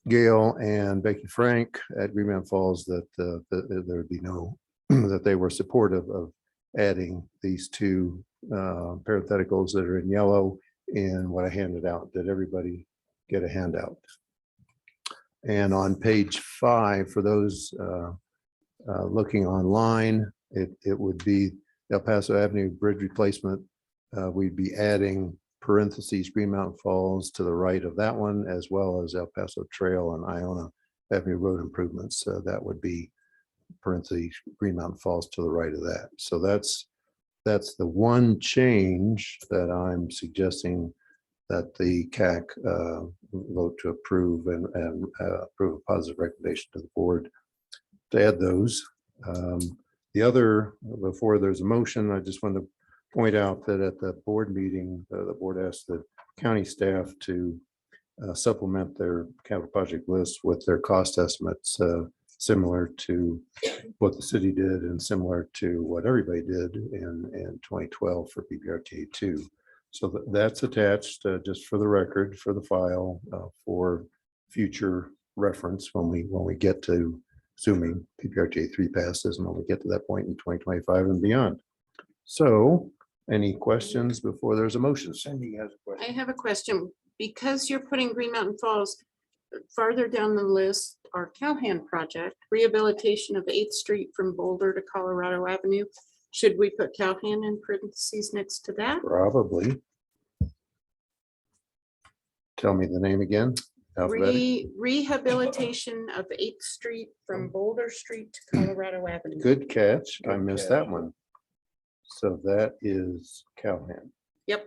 Gail and Becky Frank at Green Mountain Falls that there would be no, that they were supportive of adding these 2 parentheticals that are in yellow in what I handed out. Did everybody get a handout? And on page 5, for those looking online, it would be El Paso Avenue Bridge replacement. We'd be adding parentheses Green Mountain Falls to the right of that one, as well as El Paso Trail and Iona Avenue road improvements. That would be parentheses Green Mountain Falls to the right of that. So that's the one change that I'm suggesting that the CAC vote to approve and approve a positive recommendation to the board to add those. The other, before there's a motion, I just want to point out that at the board meeting, the board asked the county staff to supplement their capital project list with their cost estimates, similar to what the city did and similar to what everybody did in 2012 for PPRTA 2. So that's attached just for the record, for the file, for future reference when we get to, assuming PPRTA 3 passes, and when we get to that point in 2025 and beyond. So any questions before there's a motion? Cindy has a question. I have a question. Because you're putting Green Mountain Falls farther down the list, our Calhan project, rehabilitation of 8th Street from Boulder to Colorado Avenue. Should we put Calhan in parentheses next to that? Probably. Tell me the name again. Rehabilitation of 8th Street from Boulder Street to Colorado Avenue. Good catch. I Good missed catch. that one. So that is Calhan. Yep.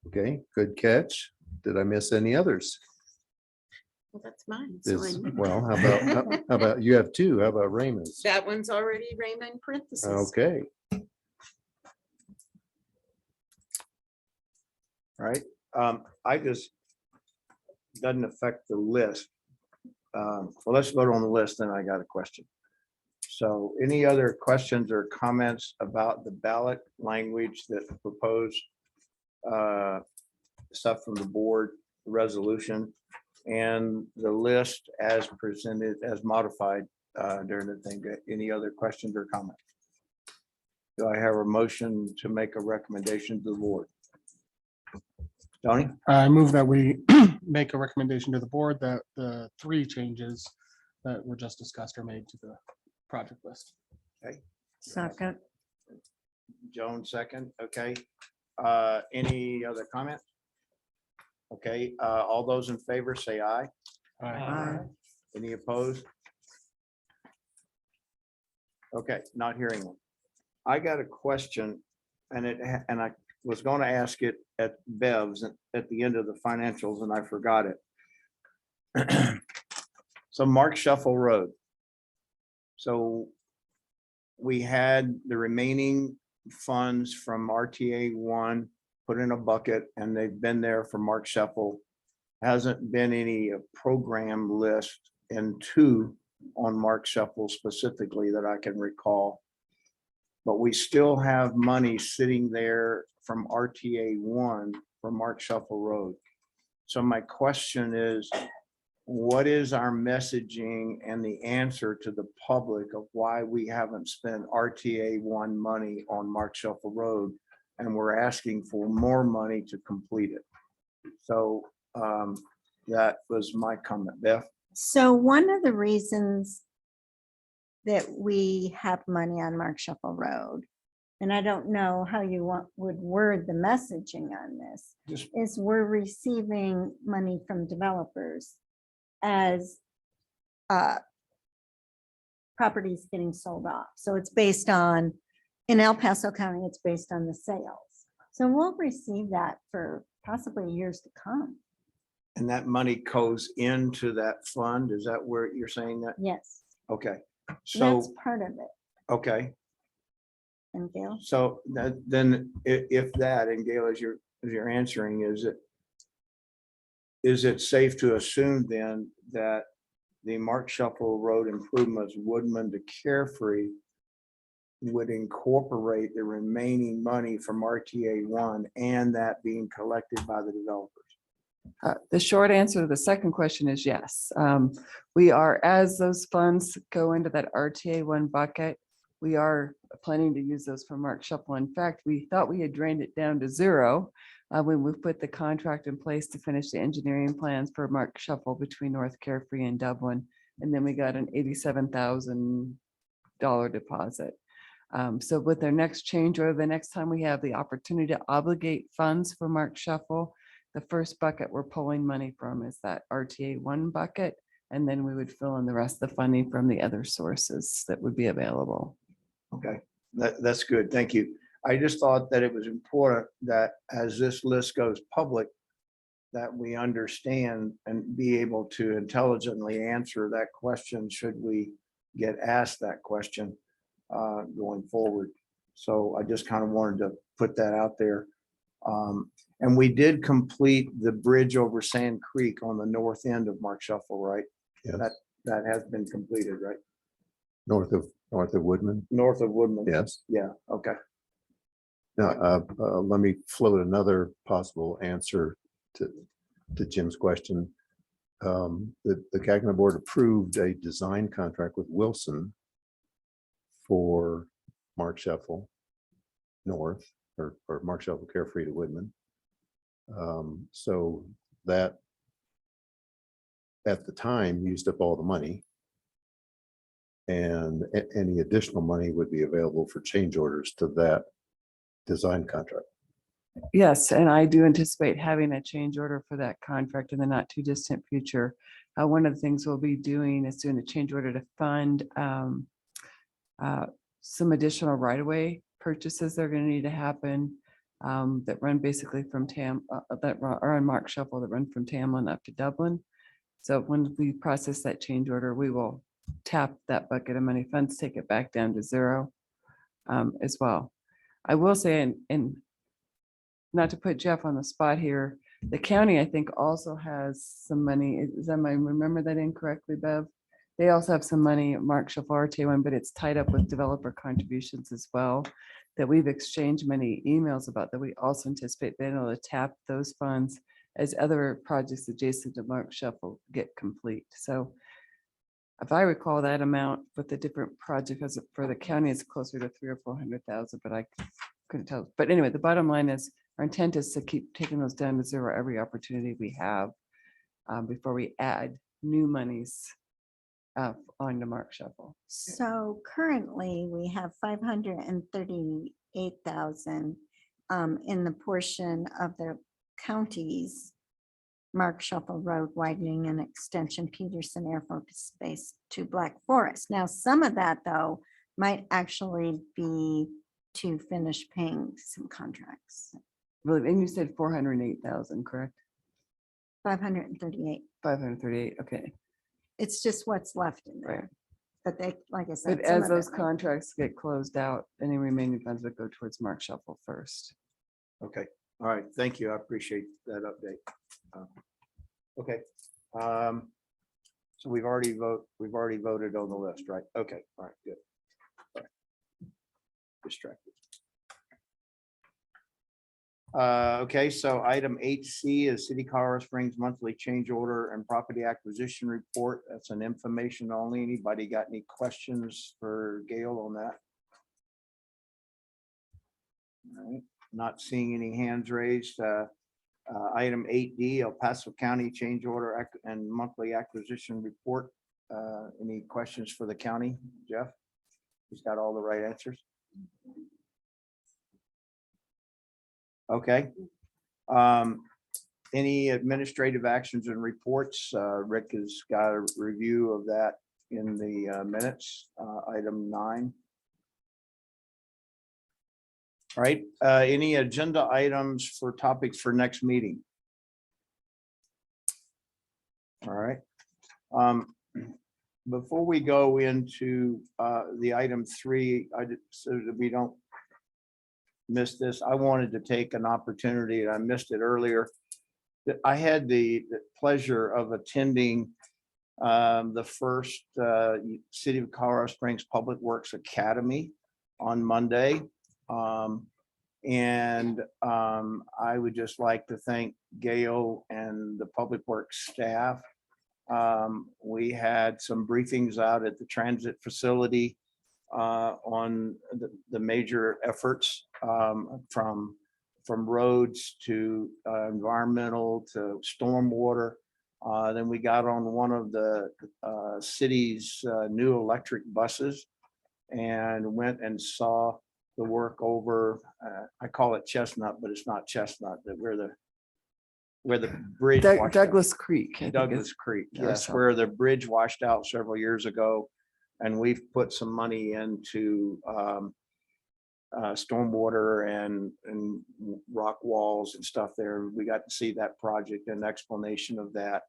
Okay, good catch. Did I miss any others? Well, that's mine. So I know. Well, how about you have 2? How about Raymond's? That one's already Raymond in parentheses. Okay, All right. I just, doesn't affect the list. Well, let's vote on the list, then I got a question. So any other questions or comments about the ballot language that proposed stuff from the board, the resolution, and the list as presented, as modified during the thing? Any other questions or comments? Do I have a motion to make a recommendation to the board? Tony? I move that we make a recommendation to the board that the 3 changes that were just discussed are made to the project list. Okay. Second. Joan, second. Okay. Any other comment? Okay, all those in favor say aye. Aye. Any opposed? Okay, not hearing one. I got a question, and I was going to ask it at Bev's at the end of the financials, and I forgot it. So Mark Shuffle Road. So we had the remaining funds from RTA 1 put in a bucket, and they've been there for Mark Shuffle. Hasn't been any program list in 2 on Mark Shuffle specifically that I can recall. But we still have money sitting there from RTA 1 for Mark Shuffle Road. So my question is, what is our messaging and the answer to the public of why we haven't spent RTA 1 money on Mark Shuffle Road, and we're asking for more money to complete it? So That was my comment. Beth? So one of the reasons that we have money on Mark Shuffle Road, and I don't know how you would word the messaging on this, Just- is we're receiving money from developers as properties getting sold off. So it's based on, in El Paso County, it's based on the sales. So we'll receive that for possibly years to come. And that money goes into that fund? Is that where you're saying that? Yes, Okay, that's so, part of it. okay, And Gail? so then if that, and Gail, as you're answering, is it safe to assume then that the Mark Shuffle Road improvements Woodman to Carefree would incorporate the remaining money from RTA one and that being collected by the developers? The short answer to the second question is yes. We are, as those funds go into that RTA one bucket, we are planning to use those for Mark Shuffle. In fact, we thought we had drained it down to zero when we put the contract in place to finish the engineering plans for Mark Shuffle between North Carefree and Dublin. And then we got an $87,000 deposit. So with their next change order, the next time we have the opportunity to obligate funds for Mark Shuffle, the first bucket we're pulling money from is that RTA one bucket. And then we would fill in the rest of the funding from the other sources that would be available. Okay, that's good. Thank you. I just thought that it was important that as this list goes public, that we understand and be able to intelligently answer that question should we get asked that question going forward. So I just kind of wanted to put that out there. And we did complete the bridge over Sand Creek on the north end of Mark Shuffle, right? Yes. That has been completed, right? North of Woodman. North of Woodman. Yes. Yeah, okay. Now, let me float another possible answer to Jim's question. The CACNA board approved a design contract with Wilson for Mark Shuffle North or Mark Shuffle Carefree to Woodman. So that at the time used up all the money. And any additional money would be available for change orders to that design contract. Yes, and I do anticipate having a change order for that contract in the not too distant future. One of the things we'll be doing is doing a change order to fund some additional right-of-way purchases that are going to need to happen that run basically from that are on Mark Shuffle that run from Tamlin up to Dublin. So when we process that change order, we will tap that bucket of money, funds, take it back down to zero as well. I will say, and not to put Jeff on the spot here, the county, I think, also has some money. Is that, I remember that incorrectly, Bev? They also have some money at Mark Shuffle RTA one, but it's tied up with developer contributions as well, that we've exchanged many emails about, that we also anticipate being able to tap those funds as other projects adjacent to Mark Shuffle get complete. So if I recall that amount with the different projects for the county, it's closer to 300,000 or 400,000, but I couldn't tell. But anyway, the bottom line is our intent is to keep taking those down to zero every opportunity we have before we add new monies on the Mark Shuffle. So currently we have 538,000 in the portion of the county's Mark Shuffle Road widening and extension Peterson Air Force Base to Black Forest. Now, some of that though might actually be to finish paying some contracts. Really, and you said 408,000, correct? 538. 538, okay. It's just what's left in Right. there. But they, like I said. But some as of those it might- contracts get closed out, any remaining funds would go towards Mark Shuffle first. Okay, all right, thank you. I appreciate that update. Okay. So we've already voted on the list, right? Okay, all right, good. All right. Distracted. Okay, so item 8C is City Colorado Springs monthly change order and property acquisition report. That's an information only. Anybody got any questions for Gail on that? All right, not seeing any hands raised. Item 8D, El Paso County Change Order and Monthly Acquisition Report. Any questions for the county, Jeff? He's got all the right answers. Okay. Any administrative actions and reports? Rick has got a review of that in the minutes, item 9. All right, any agenda items for topics for next meeting? All right. Before we go into the item 3, so that we don't miss this, I wanted to take an opportunity, and I missed it earlier. That I had the pleasure of attending the first City of Colorado Springs Public Works Academy on Monday. I would just like to thank Gail and the Public Works staff. We had some briefings out at the transit facility on the major efforts from roads to environmental to stormwater. Then we got on one of the city's new electric buses and went and saw the work over, I call it Chestnut, but it's not Chestnut, that where the bridge. washed out. Douglas Creek. I think Douglas is- Creek, or yes, something. where the bridge washed out several years ago. And we've put some money into stormwater and rock walls and stuff there. We got to see that project and explanation of that.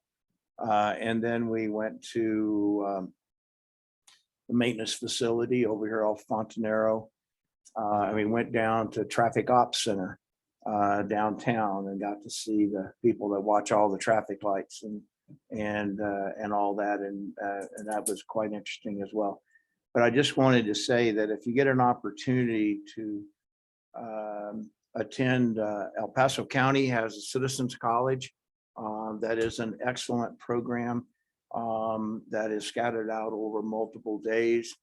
And then we went to the maintenance facility over here off Fontanero. We went down to Traffic Ops Center downtown and got to see the people that watch all the traffic lights and all that, and that was quite interesting as well. But I just wanted to say that if you get an opportunity to attend, El Paso County has a Citizens College. That is an excellent program that is scattered out over multiple days.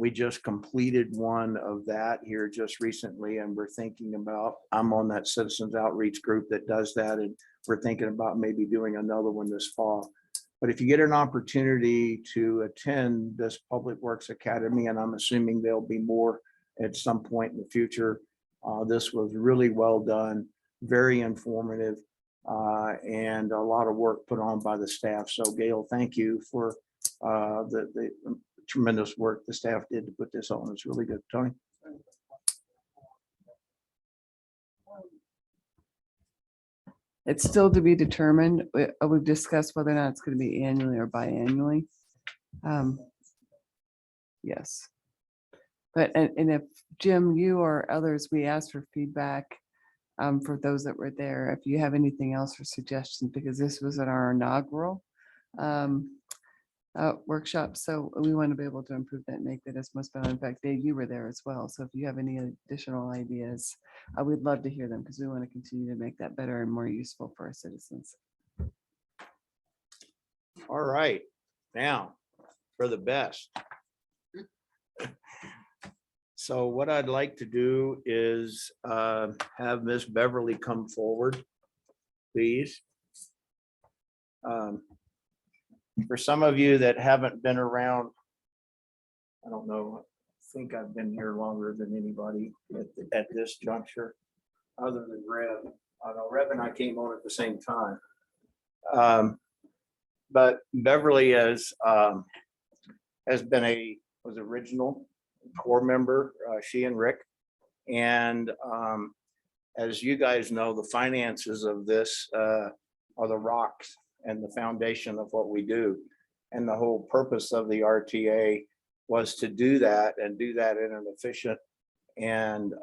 We just completed one of that here just recently, and we're thinking about, I'm on that citizens outreach group that does that, and we're thinking about maybe doing another one this fall. But if you get an opportunity to attend this Public Works Academy, and I'm assuming there'll be more at some point in the future, this was really well done, very informative, and a lot of work put on by the staff. So Gail, thank you for the tremendous work the staff did to put this on. It's really good. Tony? It's still to be determined. We've discussed whether or not it's going to be annually or biannually. Yes. But, and if Jim, you or others, we asked for feedback for those that were there, if you have anything else or suggestions, because this was at our inaugural workshop. So we want to be able to improve that and make that as most better. In fact, Dave, you were there as well. So if you have any additional ideas, we'd love to hear them because we want to continue to make that better and more useful for our citizens. All right, now for the best. So what I'd like to do is have Miss Beverly come forward, please. For some of you that haven't been around, I don't know, I think I've been here longer than anybody at this juncture, other than Rev. I know Rev and I came on at the same time. But Beverly has been was original core member, she and Rick. And as you guys know, the finances of this are the rocks and the foundation of what we do. And the whole purpose of the RTA was to do that and do that in an efficient and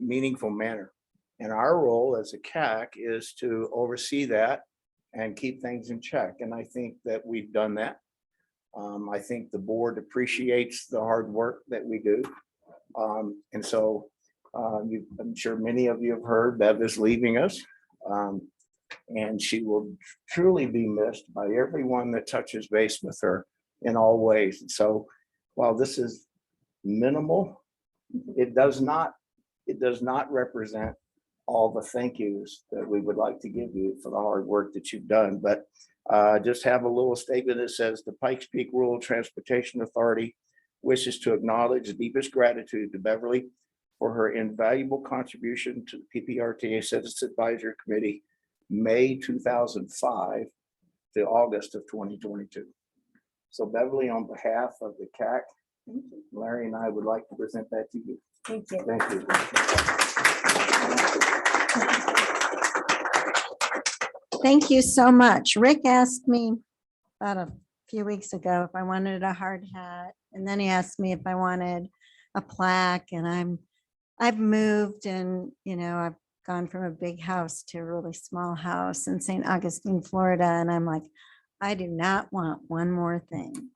meaningful manner. And our role as a CAC is to oversee that and keep things in check. And I think that we've done that. I think the board appreciates the hard work that we do. And so I'm sure many of you have heard Bev is leaving us. And she will truly be missed by everyone that touches base with her in all ways. And so while this is minimal, it does not represent all the thank yous that we would like to give you for the hard work that you've done. But just have a little statement that says the Pikes Peak Rural Transportation Authority wishes to acknowledge the deepest gratitude to Beverly for her invaluable contribution to the PPRTA Citizens Advisory Committee, May 2005 to August of 2022. So Beverly, on behalf of the CAC, Larry and I would like to present that to you. Thank you. Thank you. Thank you so much. Rick asked me about a few weeks ago if I wanted a hard hat, and then he asked me if I wanted a plaque, and I've moved, and I've gone from a big house to a really small house in St. Augustine, Florida, and I'm like, I do not want one more thing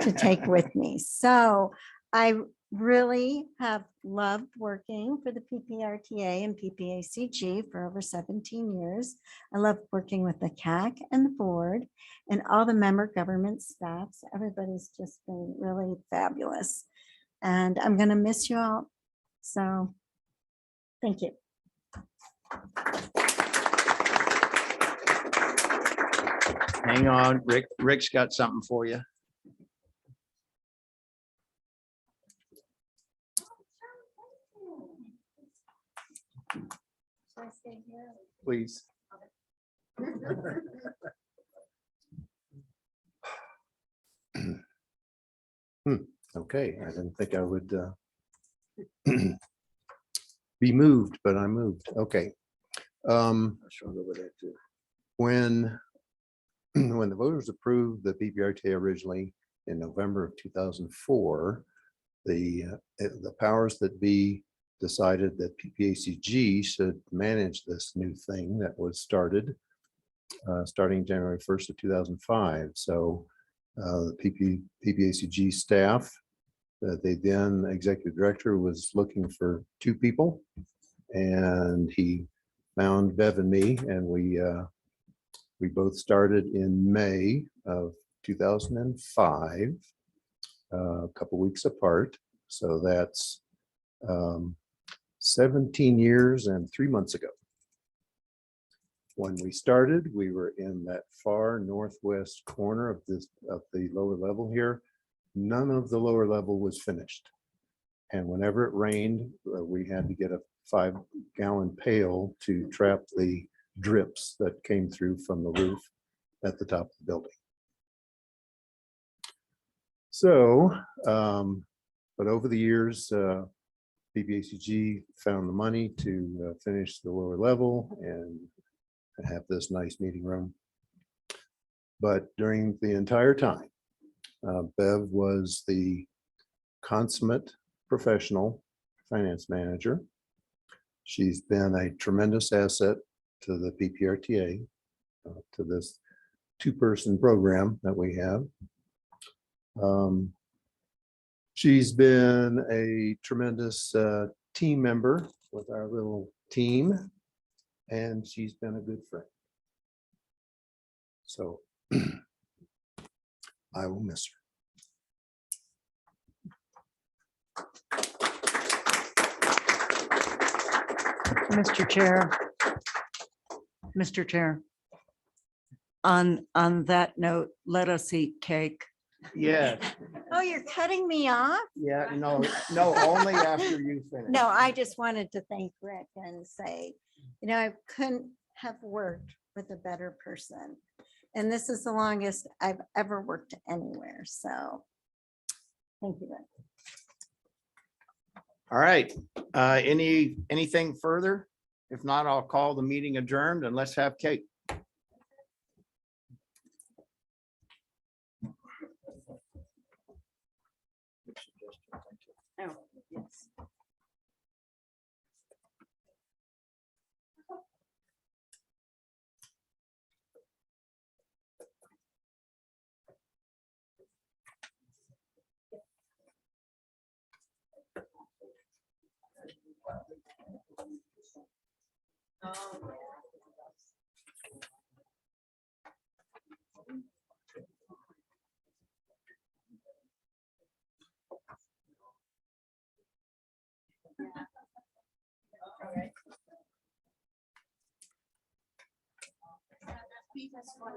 to take with me. So I really have loved working for the PPRTA and PPACG for over 17 years. I love working with the CAC and the board and all the member government staffs. Everybody's just been really fabulous. And I'm going to miss you all. So thank you. Hang on, Rick's got something for you. Please. Okay, I didn't think I would be moved, but I moved. Okay. When the voters approved the PPRTA originally in November of 2004, the powers that be decided that PPACG should manage this new thing that was started starting January 1st of 2005. So the PPACG staff, the then executive director was looking for 2 people, and he found Bev and me, and we both started in May of 2005, a couple weeks apart. So that's 17 years and 3 months ago. When we started, we were in that far northwest corner of the lower level here. None of the lower level was finished. And whenever it rained, we had to get a 5-gallon pail to trap the drips that came through from the roof at the top of the building. So, but over the years, PPACG found the money to finish the lower level and have this nice meeting room. But during the entire time, Bev was the consummate professional finance manager. She's been a tremendous asset to the PPRTA, to this 2-person program that we have. She's been a tremendous team member with our little team, and she's been a good friend. So I will miss her. Mr. Chair, on that note, let us eat cake. Yeah, Oh, you're cutting me off? yeah, no, only after you finish. No, I just wanted to thank Rick and say, I couldn't have worked with a better person. And this is the longest I've ever worked anywhere. So thank you, Rick. All right, anything further? If not, I'll call the meeting adjourned, and let's have cake. Oh, yes. Thanks for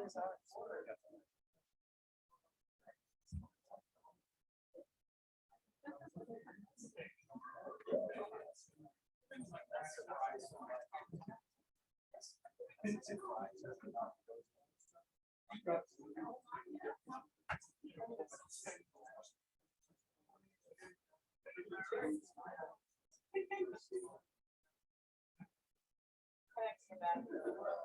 that.